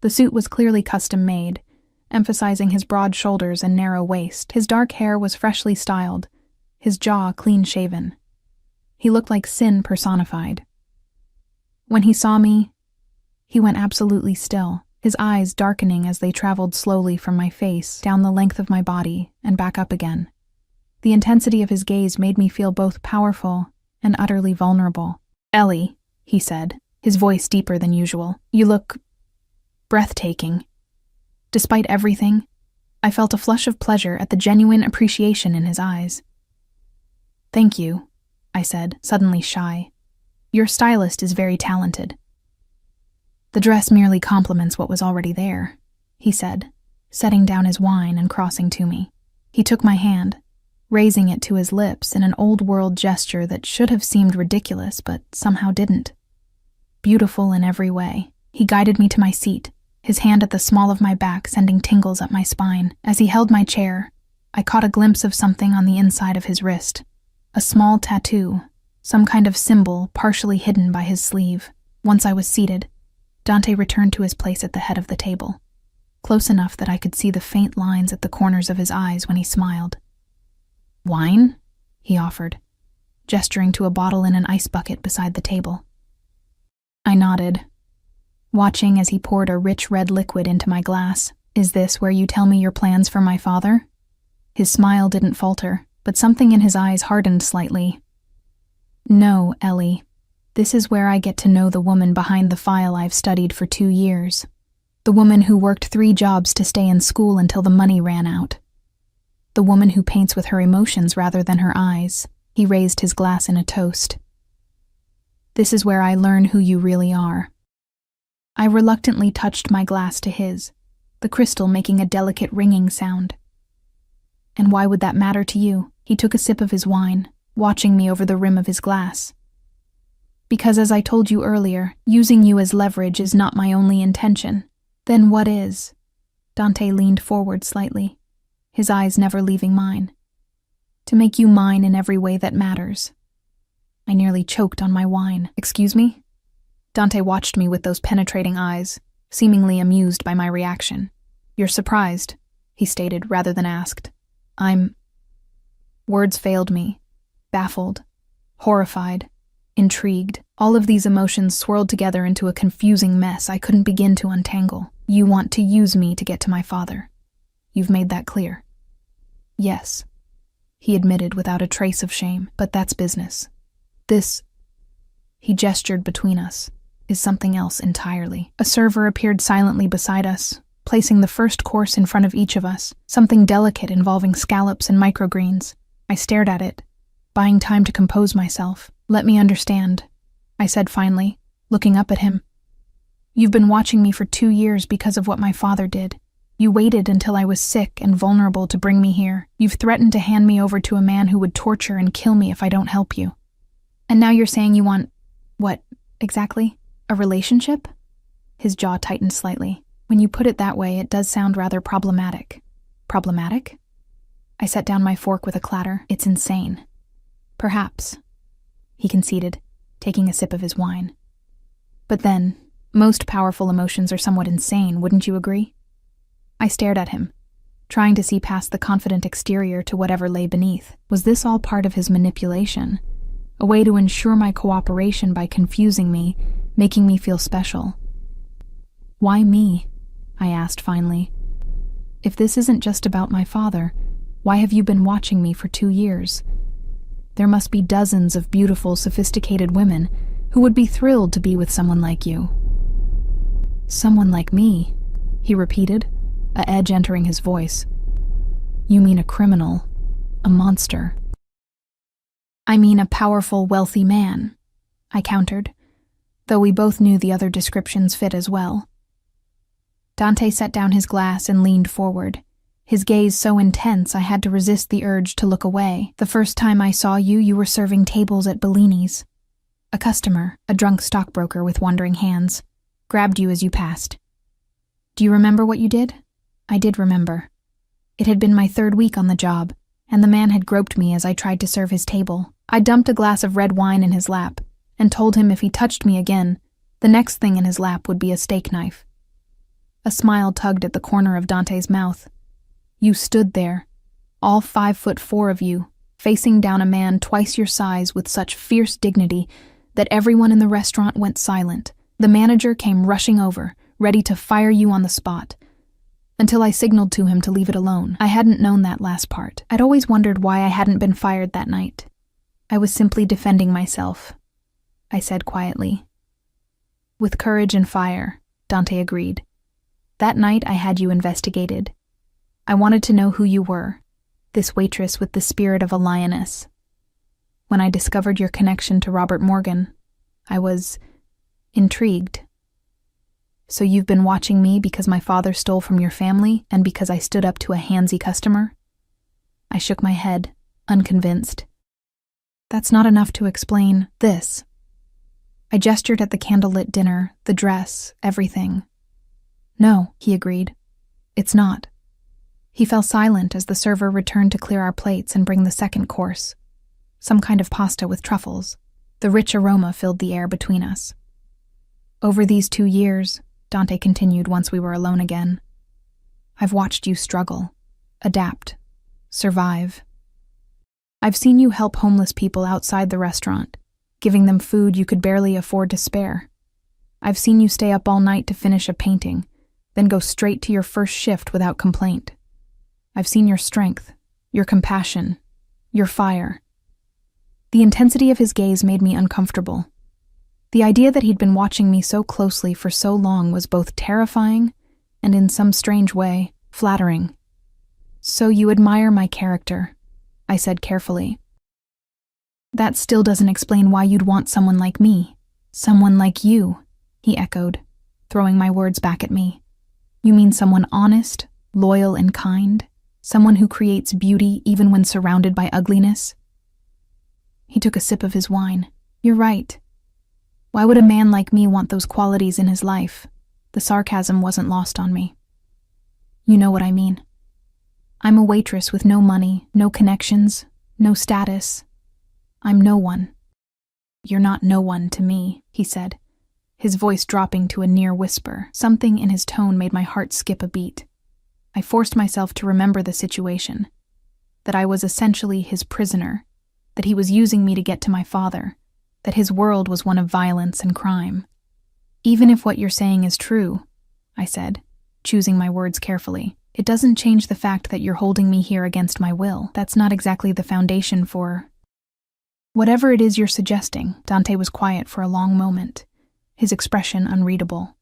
The suit was clearly custom-made, emphasizing his broad shoulders and narrow waist. His dark hair was freshly styled, his jaw clean-shaven. He looked like sin personified. When he saw me, he went absolutely still, his eyes darkening as they traveled slowly from my face down the length of my body and back up again. The intensity of his gaze made me feel both powerful and utterly vulnerable. "Ellie," he said, his voice deeper than usual, "you look breathtaking." Despite everything, I felt a flush of pleasure at the genuine appreciation in his eyes. "Thank you," I said, suddenly shy. "Your stylist is very talented." "The dress merely complements what was already there," he said, setting down his wine and crossing to me. He took my hand, raising it to his lips in an old-world gesture that should have seemed ridiculous but somehow didn't. Beautiful in every way, he guided me to my seat, his hand at the small of my back sending tingles up my spine. As he held my chair, I caught a glimpse of something on the inside of his wrist, a small tattoo, some kind of symbol partially hidden by his sleeve. Once I was seated, Dante returned to his place at the head of the table, close enough that I could see the faint lines at the corners of his eyes when he smiled. "Wine?" he offered, gesturing to a bottle in an ice bucket beside the table. I nodded, watching as he poured a rich red liquid into my glass. "Is this where you tell me your plans for my father?" His smile didn't falter, but something in his eyes hardened slightly. "No, Ellie. This is where I get to know the woman behind the file I've studied for 2 years. The woman who worked 3 jobs to stay in school until the money ran out. The woman who paints with her emotions rather than her eyes." He raised his glass in a toast. "This is where I learn who you really are." I reluctantly touched my glass to his, the crystal making a delicate ringing sound. "And why would that matter to you?" He took a sip of his wine, watching me over the rim of his glass. "Because as I told you earlier, using you as leverage is not my only intention." "Then what is?" Dante leaned forward slightly, his eyes never leaving mine. "To make you mine in every way that matters." I nearly choked on my wine. "Excuse me?" Dante watched me with those penetrating eyes, seemingly amused by my reaction. "You're surprised," he stated rather than asked. Words failed me. Baffled, horrified, intrigued. All of these emotions swirled together into a confusing mess I couldn't begin to untangle. "You want to use me to get to my father. You've made that clear." "Yes," he admitted without a trace of shame, "but that's business. This..." He gestured between us, is something else entirely. A server appeared silently beside us, placing the first course in front of each of us, something delicate involving scallops and microgreens. I stared at it, buying time to compose myself. "Let me understand," I said finally, looking up at him. "You've been watching me for 2 years because of what my father did. You waited until I was sick and vulnerable to bring me here. You've threatened to hand me over to a man who would torture and kill me if I don't help you. And now you're saying you want, what, exactly? A relationship?" His jaw tightened slightly. "When you put it that way, it does sound rather problematic." "Problematic?" I set down my fork with a clatter. "It's insane." "Perhaps," he conceded, taking a sip of his wine. "But then, most powerful emotions are somewhat insane, wouldn't you agree?" I stared at him, trying to see past the confident exterior to whatever lay beneath. Was this all part of his manipulation? A way to ensure my cooperation by confusing me, making me feel special? "Why me?" I asked finally. "If this isn't just about my father, why have you been watching me for 2 years? There must be dozens of beautiful, sophisticated women who would be thrilled to be with someone like you." "Someone like me," he repeated, a edge entering his voice. "You mean a criminal, a monster?" "I mean a powerful, wealthy man," I countered, though we both knew the other descriptions fit as well. Dante set down his glass and leaned forward, his gaze so intense I had to resist the urge to look away. "The first time I saw you, you were serving tables at Bellini's. A customer, a drunk stockbroker with wandering hands, grabbed you as you passed. Do you remember what you did?" I did remember. It had been my 3rd week on the job, and the man had groped me as I tried to serve his table. I dumped a glass of red wine in his lap and told him if he touched me again, the next thing in his lap would be a steak knife. A smile tugged at the corner of Dante's mouth. "You stood there, all 5'4" of you, facing down a man twice your size with such fierce dignity that everyone in the restaurant went silent. The manager came rushing over, ready to fire you on the spot, until I signaled to him to leave it alone. I hadn't known that last part. I'd always wondered why I hadn't been fired that night. I was simply defending myself," I said quietly. "With courage and fire," Dante agreed. "That night I had you investigated. I wanted to know who you were, this waitress with the spirit of a lioness. When I discovered your connection to Robert Morgan, I was intrigued. So you've been watching me because my father stole from your family and because I stood up to a handsy customer?" I shook my head, unconvinced. "That's not enough to explain this." I gestured at the candlelit dinner, the dress, everything. "No," he agreed. "It's not." He fell silent as the server returned to clear our plates and bring the second course, some kind of pasta with truffles. The rich aroma filled the air between us. "Over these 2 years," Dante continued once we were alone again, "I've watched you struggle, adapt, survive. I've seen you help homeless people outside the restaurant, giving them food you could barely afford to spare. I've seen you stay up all night to finish a painting, then go straight to your first shift without complaint. I've seen your strength, your compassion, your fire." The intensity of his gaze made me uncomfortable. The idea that he'd been watching me so closely for so long was both terrifying and, in some strange way, flattering. "So you admire my character," I said carefully. "That still doesn't explain why you'd want someone like me. Someone like you," he echoed, throwing my words back at me. "You mean someone honest, loyal, and kind? Someone who creates beauty even when surrounded by ugliness?" He took a sip of his wine. "You're right. Why would a man like me want those qualities in his life?" The sarcasm wasn't lost on me. "You know what I mean. I'm a waitress with no money, no connections, no status. I'm no one." "You're not no one to me," he said, his voice dropping to a near whisper. Something in his tone made my heart skip a beat. I forced myself to remember the situation, that I was essentially his prisoner, that he was using me to get to my father, that his world was one of violence and crime. "Even if what you're saying is true," I said, choosing my words carefully, "it doesn't change the fact that you're holding me here against my will. That's not exactly the foundation for whatever it is you're suggesting." Dante was quiet for a long moment, his expression unreadable.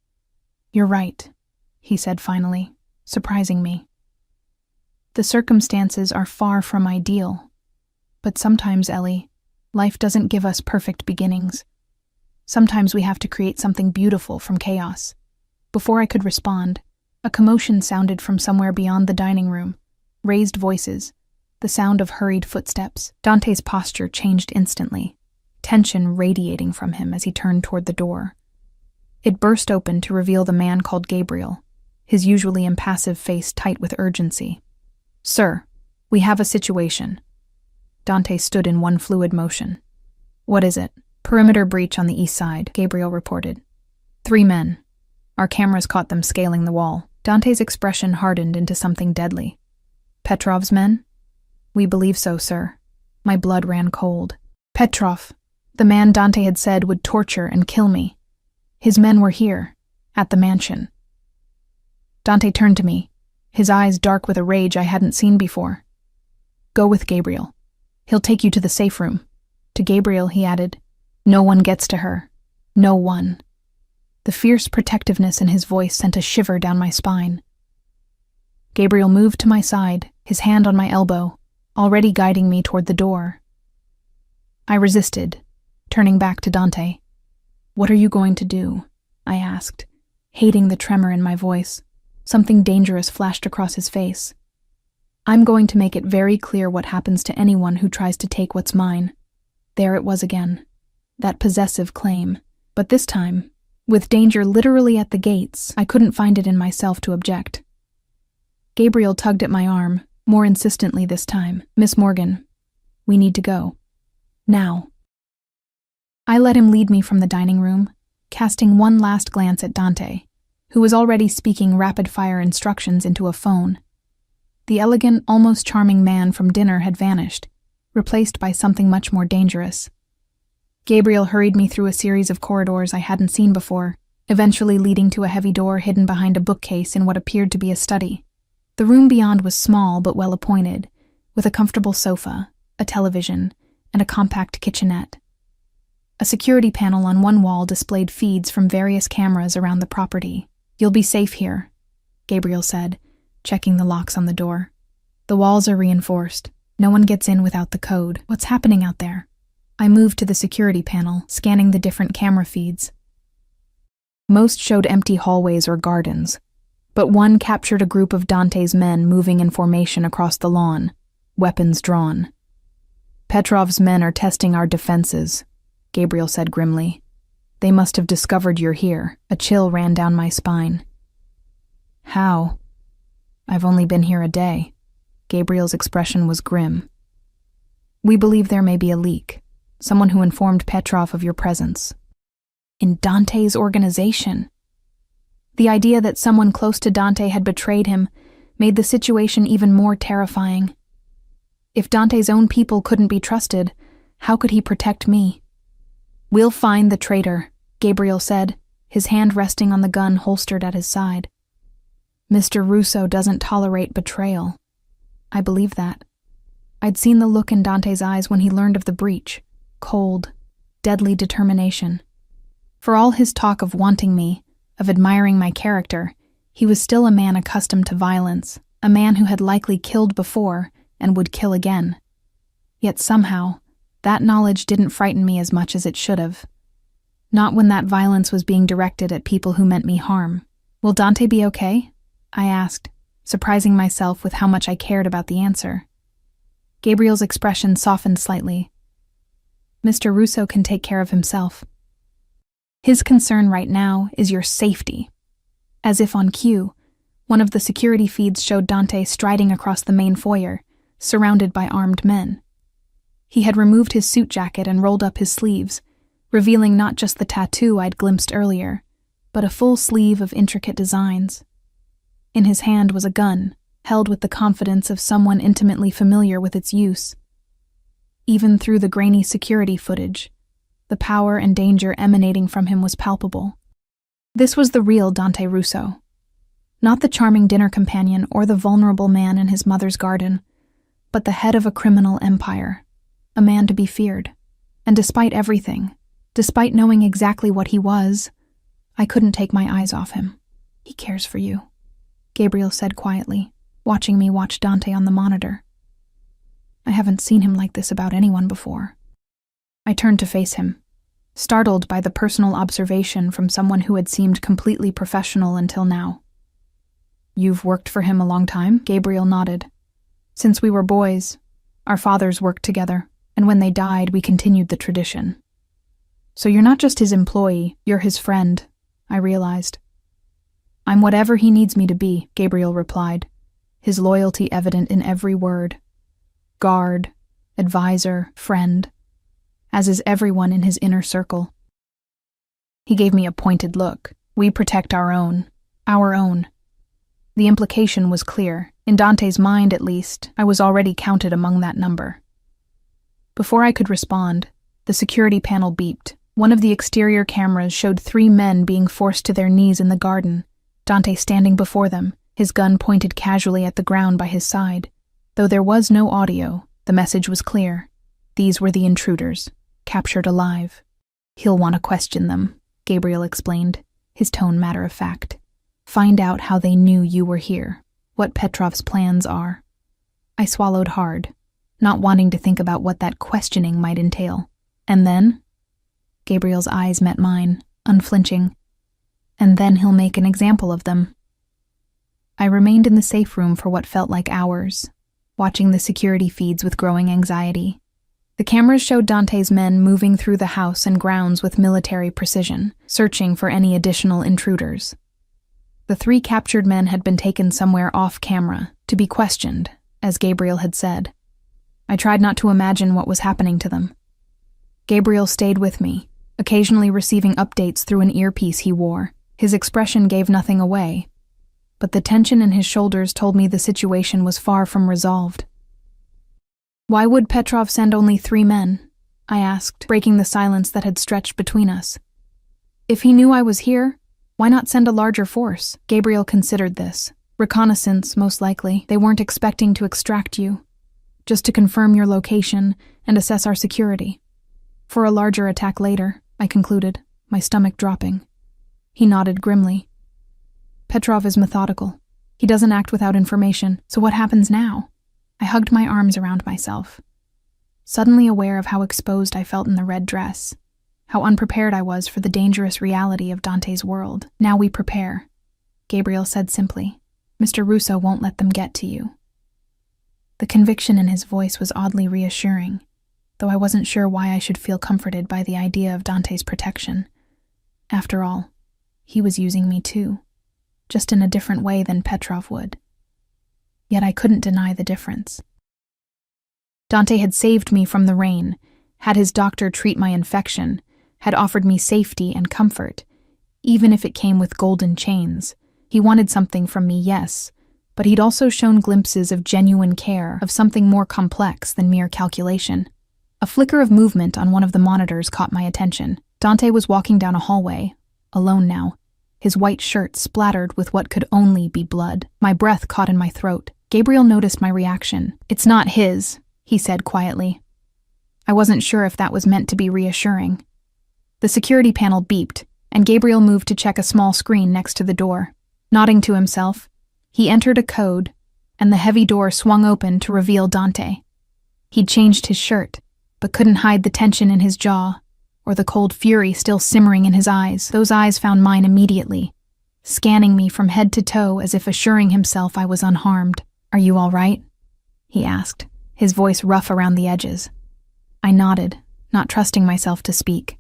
"You're right," he said finally, surprising me. "The circumstances are far from ideal. But sometimes, Ellie, life doesn't give us perfect beginnings. Sometimes we have to create something beautiful from chaos." Before I could respond, a commotion sounded from somewhere beyond the dining room. Raised voices, the sound of hurried footsteps. Dante's posture changed instantly, tension radiating from him as he turned toward the door. It burst open to reveal the man called Gabriel, his usually impassive face tight with urgency. "Sir, we have a situation." Dante stood in one fluid motion. "What is it?" "Perimeter breach on the east side," Gabriel reported. "3 men. Our cameras caught them scaling the wall." Dante's expression hardened into something deadly. "Petrov's men?" "We believe so, sir." My blood ran cold. Petrov, the man Dante had said would torture and kill me. His men were here, at the mansion. Dante turned to me, his eyes dark with a rage I hadn't seen before. "Go with Gabriel. He'll take you to the safe room." To Gabriel, he added, "No one gets to her. No one." The fierce protectiveness in his voice sent a shiver down my spine. Gabriel moved to my side, his hand on my elbow, already guiding me toward the door. I resisted, turning back to Dante. "What are you going to do?" I asked, hating the tremor in my voice. Something dangerous flashed across his face. "I'm going to make it very clear what happens to anyone who tries to take what's mine." There it was again, that possessive claim. But this time, with danger literally at the gates, I couldn't find it in myself to object. Gabriel tugged at my arm, more insistently this time. "Miss Morgan, we need to go. Now." I let him lead me from the dining room, casting one last glance at Dante, who was already speaking rapid-fire instructions into a phone. The elegant, almost charming man from dinner had vanished, replaced by something much more dangerous. Gabriel hurried me through a series of corridors I hadn't seen before, eventually leading to a heavy door hidden behind a bookcase in what appeared to be a study. The room beyond was small but well-appointed, with a comfortable sofa, a television, and a compact kitchenette. A security panel on one wall displayed feeds from various cameras around the property. "You'll be safe here," Gabriel said, checking the locks on the door. "The walls are reinforced. No one gets in without the code. What's happening out there?" I moved to the security panel, scanning the different camera feeds. Most showed empty hallways or gardens, but one captured a group of Dante's men moving in formation across the lawn, weapons drawn. "Petrov's men are testing our defenses," Gabriel said grimly. "They must have discovered you're here." A chill ran down my spine. "How?" "I've only been here a day." Gabriel's expression was grim. "We believe there may be a leak. Someone who informed Petrov of your presence." In Dante's organization? The idea that someone close to Dante had betrayed him made the situation even more terrifying. If Dante's own people couldn't be trusted, how could he protect me? "We'll find the traitor," Gabriel said, his hand resting on the gun holstered at his side. "Mr. Russo doesn't tolerate betrayal." I believed that. I'd seen the look in Dante's eyes when he learned of the breach. Cold, deadly determination. For all his talk of wanting me, of admiring my character, he was still a man accustomed to violence, a man who had likely killed before and would kill again. Yet somehow, that knowledge didn't frighten me as much as it should have. Not when that violence was being directed at people who meant me harm. "Will Dante be okay?" I asked, surprising myself with how much I cared about the answer. Gabriel's expression softened slightly. "Mr. Russo can take care of himself. His concern right now is your safety." As if on cue, one of the security feeds showed Dante striding across the main foyer, surrounded by armed men. He had removed his suit jacket and rolled up his sleeves, revealing not just the tattoo I'd glimpsed earlier, but a full sleeve of intricate designs. In his hand was a gun, held with the confidence of someone intimately familiar with its use. Even through the grainy security footage, the power and danger emanating from him was palpable. This was the real Dante Russo. Not the charming dinner companion or the vulnerable man in his mother's garden, but the head of a criminal empire, a man to be feared. And despite everything, despite knowing exactly what he was, I couldn't take my eyes off him. "He cares for you," Gabriel said quietly, watching me watch Dante on the monitor. I haven't seen him like this about anyone before. I turned to face him, startled by the personal observation from someone who had seemed completely professional until now. "You've worked for him a long time?" Gabriel nodded. "Since we were boys. Our fathers worked together, and when they died, we continued the tradition." "So you're not just his employee, you're his friend," I realized. "I'm whatever he needs me to be," Gabriel replied, his loyalty evident in every word. "Guard, advisor, friend, as is everyone in his inner circle." He gave me a pointed look. "We protect our own. Our own." The implication was clear. In Dante's mind, at least, I was already counted among that number. Before I could respond, the security panel beeped. One of the exterior cameras showed 3 men being forced to their knees in the garden, Dante standing before them, his gun pointed casually at the ground by his side. Though there was no audio, the message was clear. These were the intruders, captured alive. "He'll want to question them," Gabriel explained, his tone matter-of-fact. "Find out how they knew you were here, what Petrov's plans are." I swallowed hard, not wanting to think about what that questioning might entail. "And then?" Gabriel's eyes met mine, unflinching. "And then he'll make an example of them." I remained in the safe room for what felt like hours, watching the security feeds with growing anxiety. The cameras showed Dante's men moving through the house and grounds with military precision, searching for any additional intruders. The 3 captured men had been taken somewhere off-camera, to be questioned, as Gabriel had said. I tried not to imagine what was happening to them. Gabriel stayed with me, occasionally receiving updates through an earpiece he wore. His expression gave nothing away, but the tension in his shoulders told me the situation was far from resolved. "Why would Petrov send only 3 men?" I asked, breaking the silence that had stretched between us. "If he knew I was here, why not send a larger force?" Gabriel considered this. "Reconnaissance, most likely. They weren't expecting to extract you. Just to confirm your location and assess our security. For a larger attack later," I concluded, my stomach dropping. He nodded grimly. "Petrov is methodical. He doesn't act without information, so what happens now?" I hugged my arms around myself, suddenly aware of how exposed I felt in the red dress, how unprepared I was for the dangerous reality of Dante's world. "Now we prepare," Gabriel said simply. "Mr. Russo won't let them get to you." The conviction in his voice was oddly reassuring, though I wasn't sure why I should feel comforted by the idea of Dante's protection. After all, he was using me too, just in a different way than Petrov would. Yet I couldn't deny the difference. Dante had saved me from the rain, had his doctor treat my infection, had offered me safety and comfort, even if it came with golden chains. He wanted something from me, yes, but he'd also shown glimpses of genuine care, of something more complex than mere calculation. A flicker of movement on one of the monitors caught my attention. Dante was walking down a hallway, alone now, his white shirt splattered with what could only be blood. My breath caught in my throat. Gabriel noticed my reaction. "It's not his," he said quietly. I wasn't sure if that was meant to be reassuring. The security panel beeped, and Gabriel moved to check a small screen next to the door. Nodding to himself, he entered a code, and the heavy door swung open to reveal Dante. He'd changed his shirt, but couldn't hide the tension in his jaw, or the cold fury still simmering in his eyes. Those eyes found mine immediately, scanning me from head to toe as if assuring himself I was unharmed. "Are you all right?" he asked, his voice rough around the edges. I nodded, not trusting myself to speak.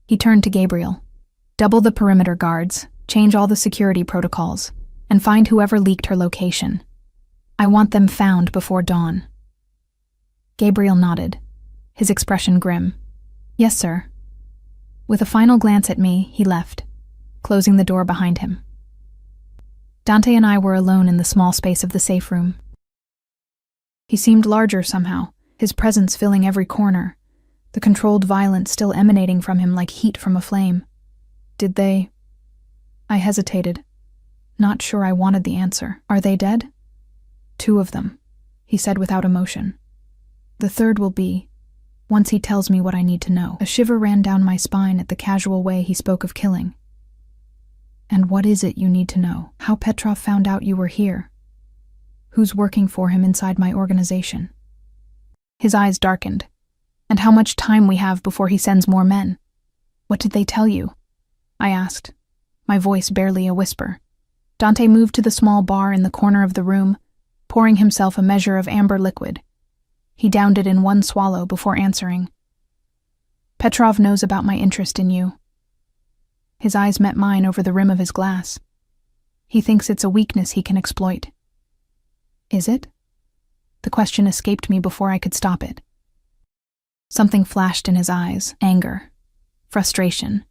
He turned to Gabriel. "Double the perimeter guards, change all the security protocols, and find whoever leaked her location. I want them found before dawn." Gabriel nodded, his expression grim. "Yes, sir." With a final glance at me, he left, closing the door behind him. Dante and I were alone in the small space of the safe room. He seemed larger somehow, his presence filling every corner, the controlled violence still emanating from him like heat from a flame. "Did they—" I hesitated, not sure I wanted the answer. "Are they dead?" "2 of them," he said without emotion. "The 3rd will be, once he tells me what I need to know." A shiver ran down my spine at the casual way he spoke of killing. And what is it you need to know? How Petrov found out you were here? Who's working for him inside my organization? His eyes darkened. And how much time we have before he sends more men? What did they tell you? I asked, my voice barely a whisper. Dante moved to the small bar in the corner of the room, pouring himself a measure of amber liquid. He downed it in one swallow before answering. Petrov knows about my interest in you. His eyes met mine over the rim of his glass. He thinks it's a weakness he can exploit. Is it? The question escaped me before I could stop it. Something flashed in his eyes, anger, frustration,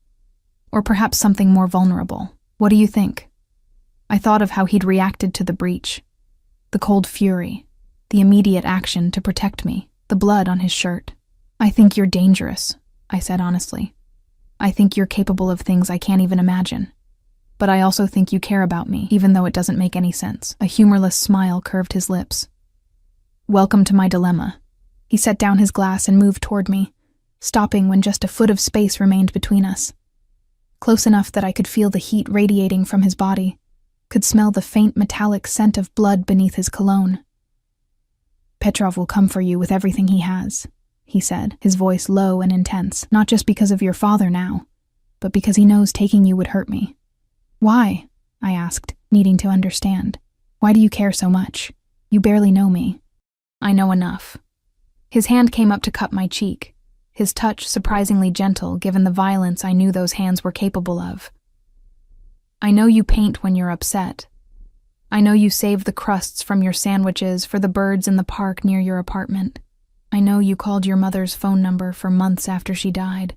or perhaps something more vulnerable. What do you think? I thought of how he'd reacted to the breach, the cold fury, the immediate action to protect me, the blood on his shirt. I think you're dangerous, I said honestly. I think you're capable of things I can't even imagine. But I also think you care about me, even though it doesn't make any sense. A humorless smile curved his lips. Welcome to my dilemma. He set down his glass and moved toward me, stopping when just a foot of space remained between us. Close enough that I could feel the heat radiating from his body, could smell the faint metallic scent of blood beneath his cologne. Petrov will come for you with everything he has, he said, his voice low and intense, not just because of your father now, but because he knows taking you would hurt me. Why? I asked, needing to understand. Why do you care so much? You barely know me. I know enough. His hand came up to cup my cheek, his touch surprisingly gentle given the violence I knew those hands were capable of. I know you paint when you're upset. I know you save the crusts from your sandwiches for the birds in the park near your apartment. I know you called your mother's phone number for months after she died.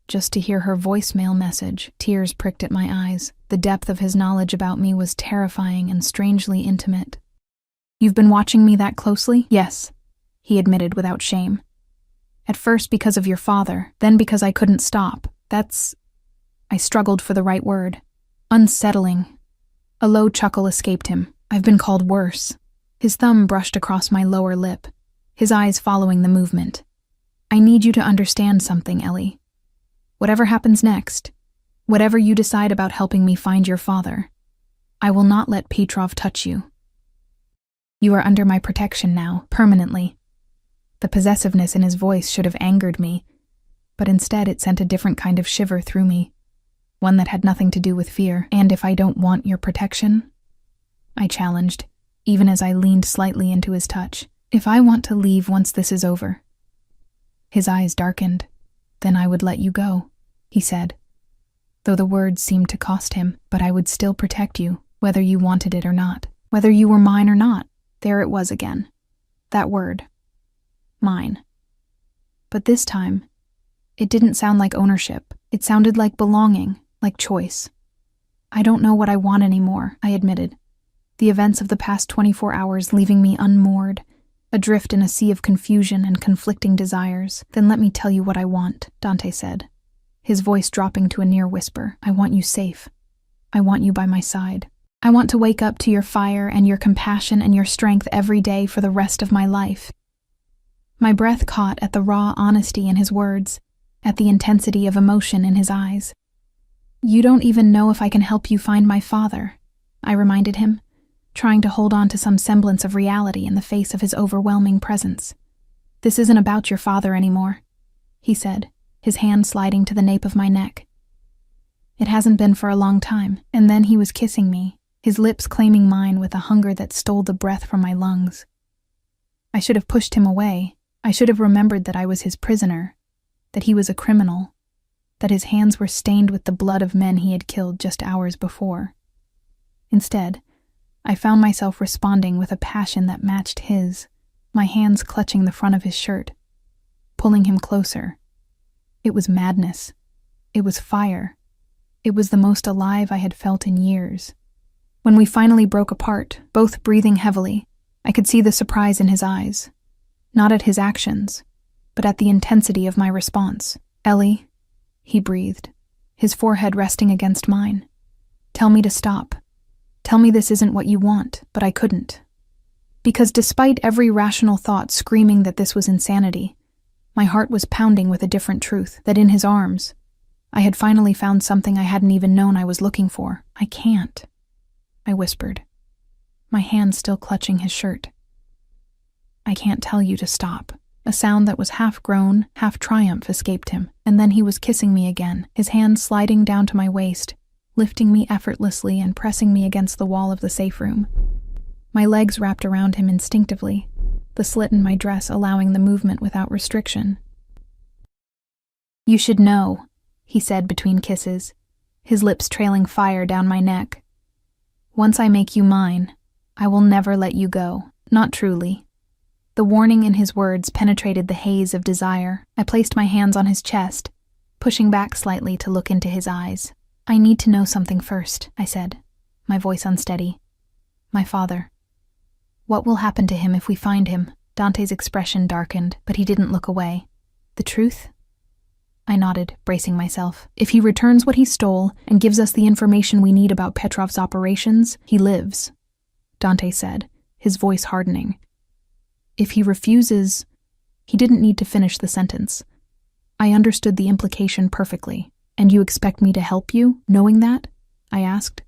Just to hear her voicemail message, tears pricked at my eyes. The depth of his knowledge about me was terrifying and strangely intimate. You've been watching me that closely? Yes, he admitted without shame. At first because of your father, then because I couldn't stop. I struggled for the right word. Unsettling. A low chuckle escaped him. I've been called worse. His thumb brushed across my lower lip, his eyes following the movement. I need you to understand something, Ellie. Whatever happens next, whatever you decide about helping me find your father, I will not let Petrov touch you. You are under my protection now, permanently. The possessiveness in his voice should have angered me, but instead it sent a different kind of shiver through me, one that had nothing to do with fear. And if I don't want your protection? I challenged, even as I leaned slightly into his touch. If I want to leave once this is over. His eyes darkened. Then I would let you go, he said, though the words seemed to cost him, but I would still protect you, whether you wanted it or not, whether you were mine or not. There it was again. That word. Mine. But this time, it didn't sound like ownership. It sounded like belonging, like choice. I don't know what I want anymore, I admitted. The events of the past 24 hours leaving me unmoored, adrift in a sea of confusion and conflicting desires. Then let me tell you what I want, Dante said, his voice dropping to a near whisper. I want you safe. I want you by my side. I want to wake up to your fire and your compassion and your strength every day for the rest of my life. My breath caught at the raw honesty in his words, at the intensity of emotion in his eyes. You don't even know if I can help you find my father, I reminded him, trying to hold on to some semblance of reality in the face of his overwhelming presence. This isn't about your father anymore, he said, his hand sliding to the nape of my neck. It hasn't been for a long time, and then he was kissing me, his lips claiming mine with a hunger that stole the breath from my lungs. I should have pushed him away. I should have remembered that I was his prisoner, that he was a criminal, that his hands were stained with the blood of men he had killed just hours before. Instead, I found myself responding with a passion that matched his, my hands clutching the front of his shirt, pulling him closer. It was madness. It was fire. It was the most alive I had felt in years. When we finally broke apart, both breathing heavily, I could see the surprise in his eyes, not at his actions, but at the intensity of my response. Ellie, he breathed, his forehead resting against mine. Tell me to stop. Tell me this isn't what you want, but I couldn't. Because despite every rational thought screaming that this was insanity, my heart was pounding with a different truth, that in his arms, I had finally found something I hadn't even known I was looking for. I can't, I whispered, my hand still clutching his shirt. I can't tell you to stop. A sound that was half groan, half triumph escaped him, and then he was kissing me again, his hand sliding down to my waist, lifting me effortlessly and pressing me against the wall of the safe room. My legs wrapped around him instinctively, the slit in my dress allowing the movement without restriction. You should know, he said between kisses, his lips trailing fire down my neck. Once I make you mine, I will never let you go, not truly. The warning in his words penetrated the haze of desire. I placed my hands on his chest, pushing back slightly to look into his eyes. I need to know something first, I said, my voice unsteady. My father. What will happen to him if we find him? Dante's expression darkened, but he didn't look away. The truth? I nodded, bracing myself. If he returns what he stole and gives us the information we need about Petrov's operations, he lives, Dante said, his voice hardening. If he refuses, he didn't need to finish the sentence. I understood the implication perfectly. And you expect me to help you, knowing that? I asked,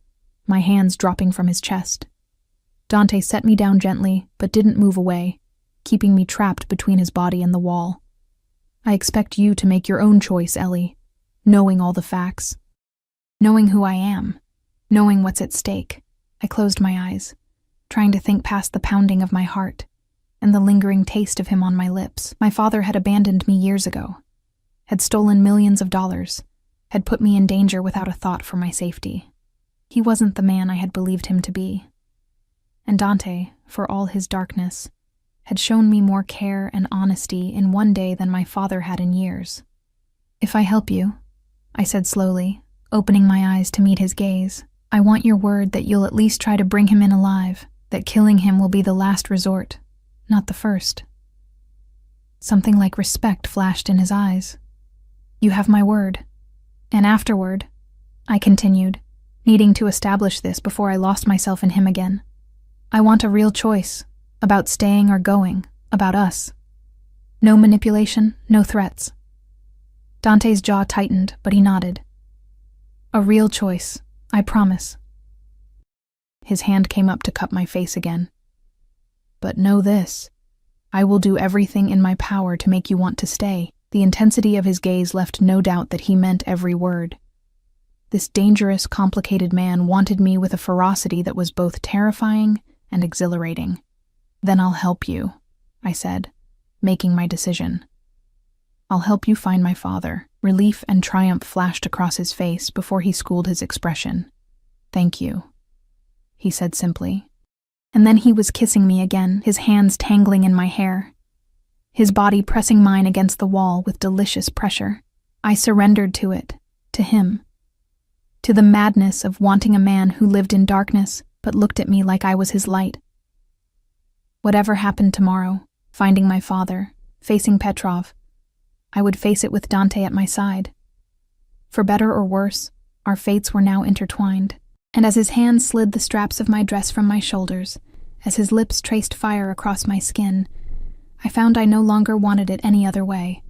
my hands dropping from his chest. Dante set me down gently, but didn't move away, keeping me trapped between his body and the wall. I expect you to make your own choice, Ellie, knowing all the facts. Knowing who I am, knowing what's at stake. I closed my eyes, trying to think past the pounding of my heart and the lingering taste of him on my lips. My father had abandoned me years ago, had stolen millions of dollars, had put me in danger without a thought for my safety. He wasn't the man I had believed him to be. And Dante, for all his darkness, had shown me more care and honesty in one day than my father had in years. If I help you, I said slowly, opening my eyes to meet his gaze, I want your word that you'll at least try to bring him in alive, that killing him will be the last resort, not the first. Something like respect flashed in his eyes. You have my word. And afterward, I continued, needing to establish this before I lost myself in him again. I want a real choice, about staying or going, about us. No manipulation, no threats. Dante's jaw tightened, but he nodded. A real choice, I promise. His hand came up to cup my face again. But know this, I will do everything in my power to make you want to stay. The intensity of his gaze left no doubt that he meant every word. This dangerous, complicated man wanted me with a ferocity that was both terrifying and exhilarating. Then I'll help you, I said, making my decision. I'll help you find my father. Relief and triumph flashed across his face before he schooled his expression. Thank you, he said simply. And then he was kissing me again, his hands tangling in my hair, his body pressing mine against the wall with delicious pressure. I surrendered to it, to him, to the madness of wanting a man who lived in darkness but looked at me like I was his light. Whatever happened tomorrow, finding my father, facing Petrov, I would face it with Dante at my side. For better or worse, our fates were now intertwined, and as his hand slid the straps of my dress from my shoulders, as his lips traced fire across my skin, I found I no longer wanted it any other way.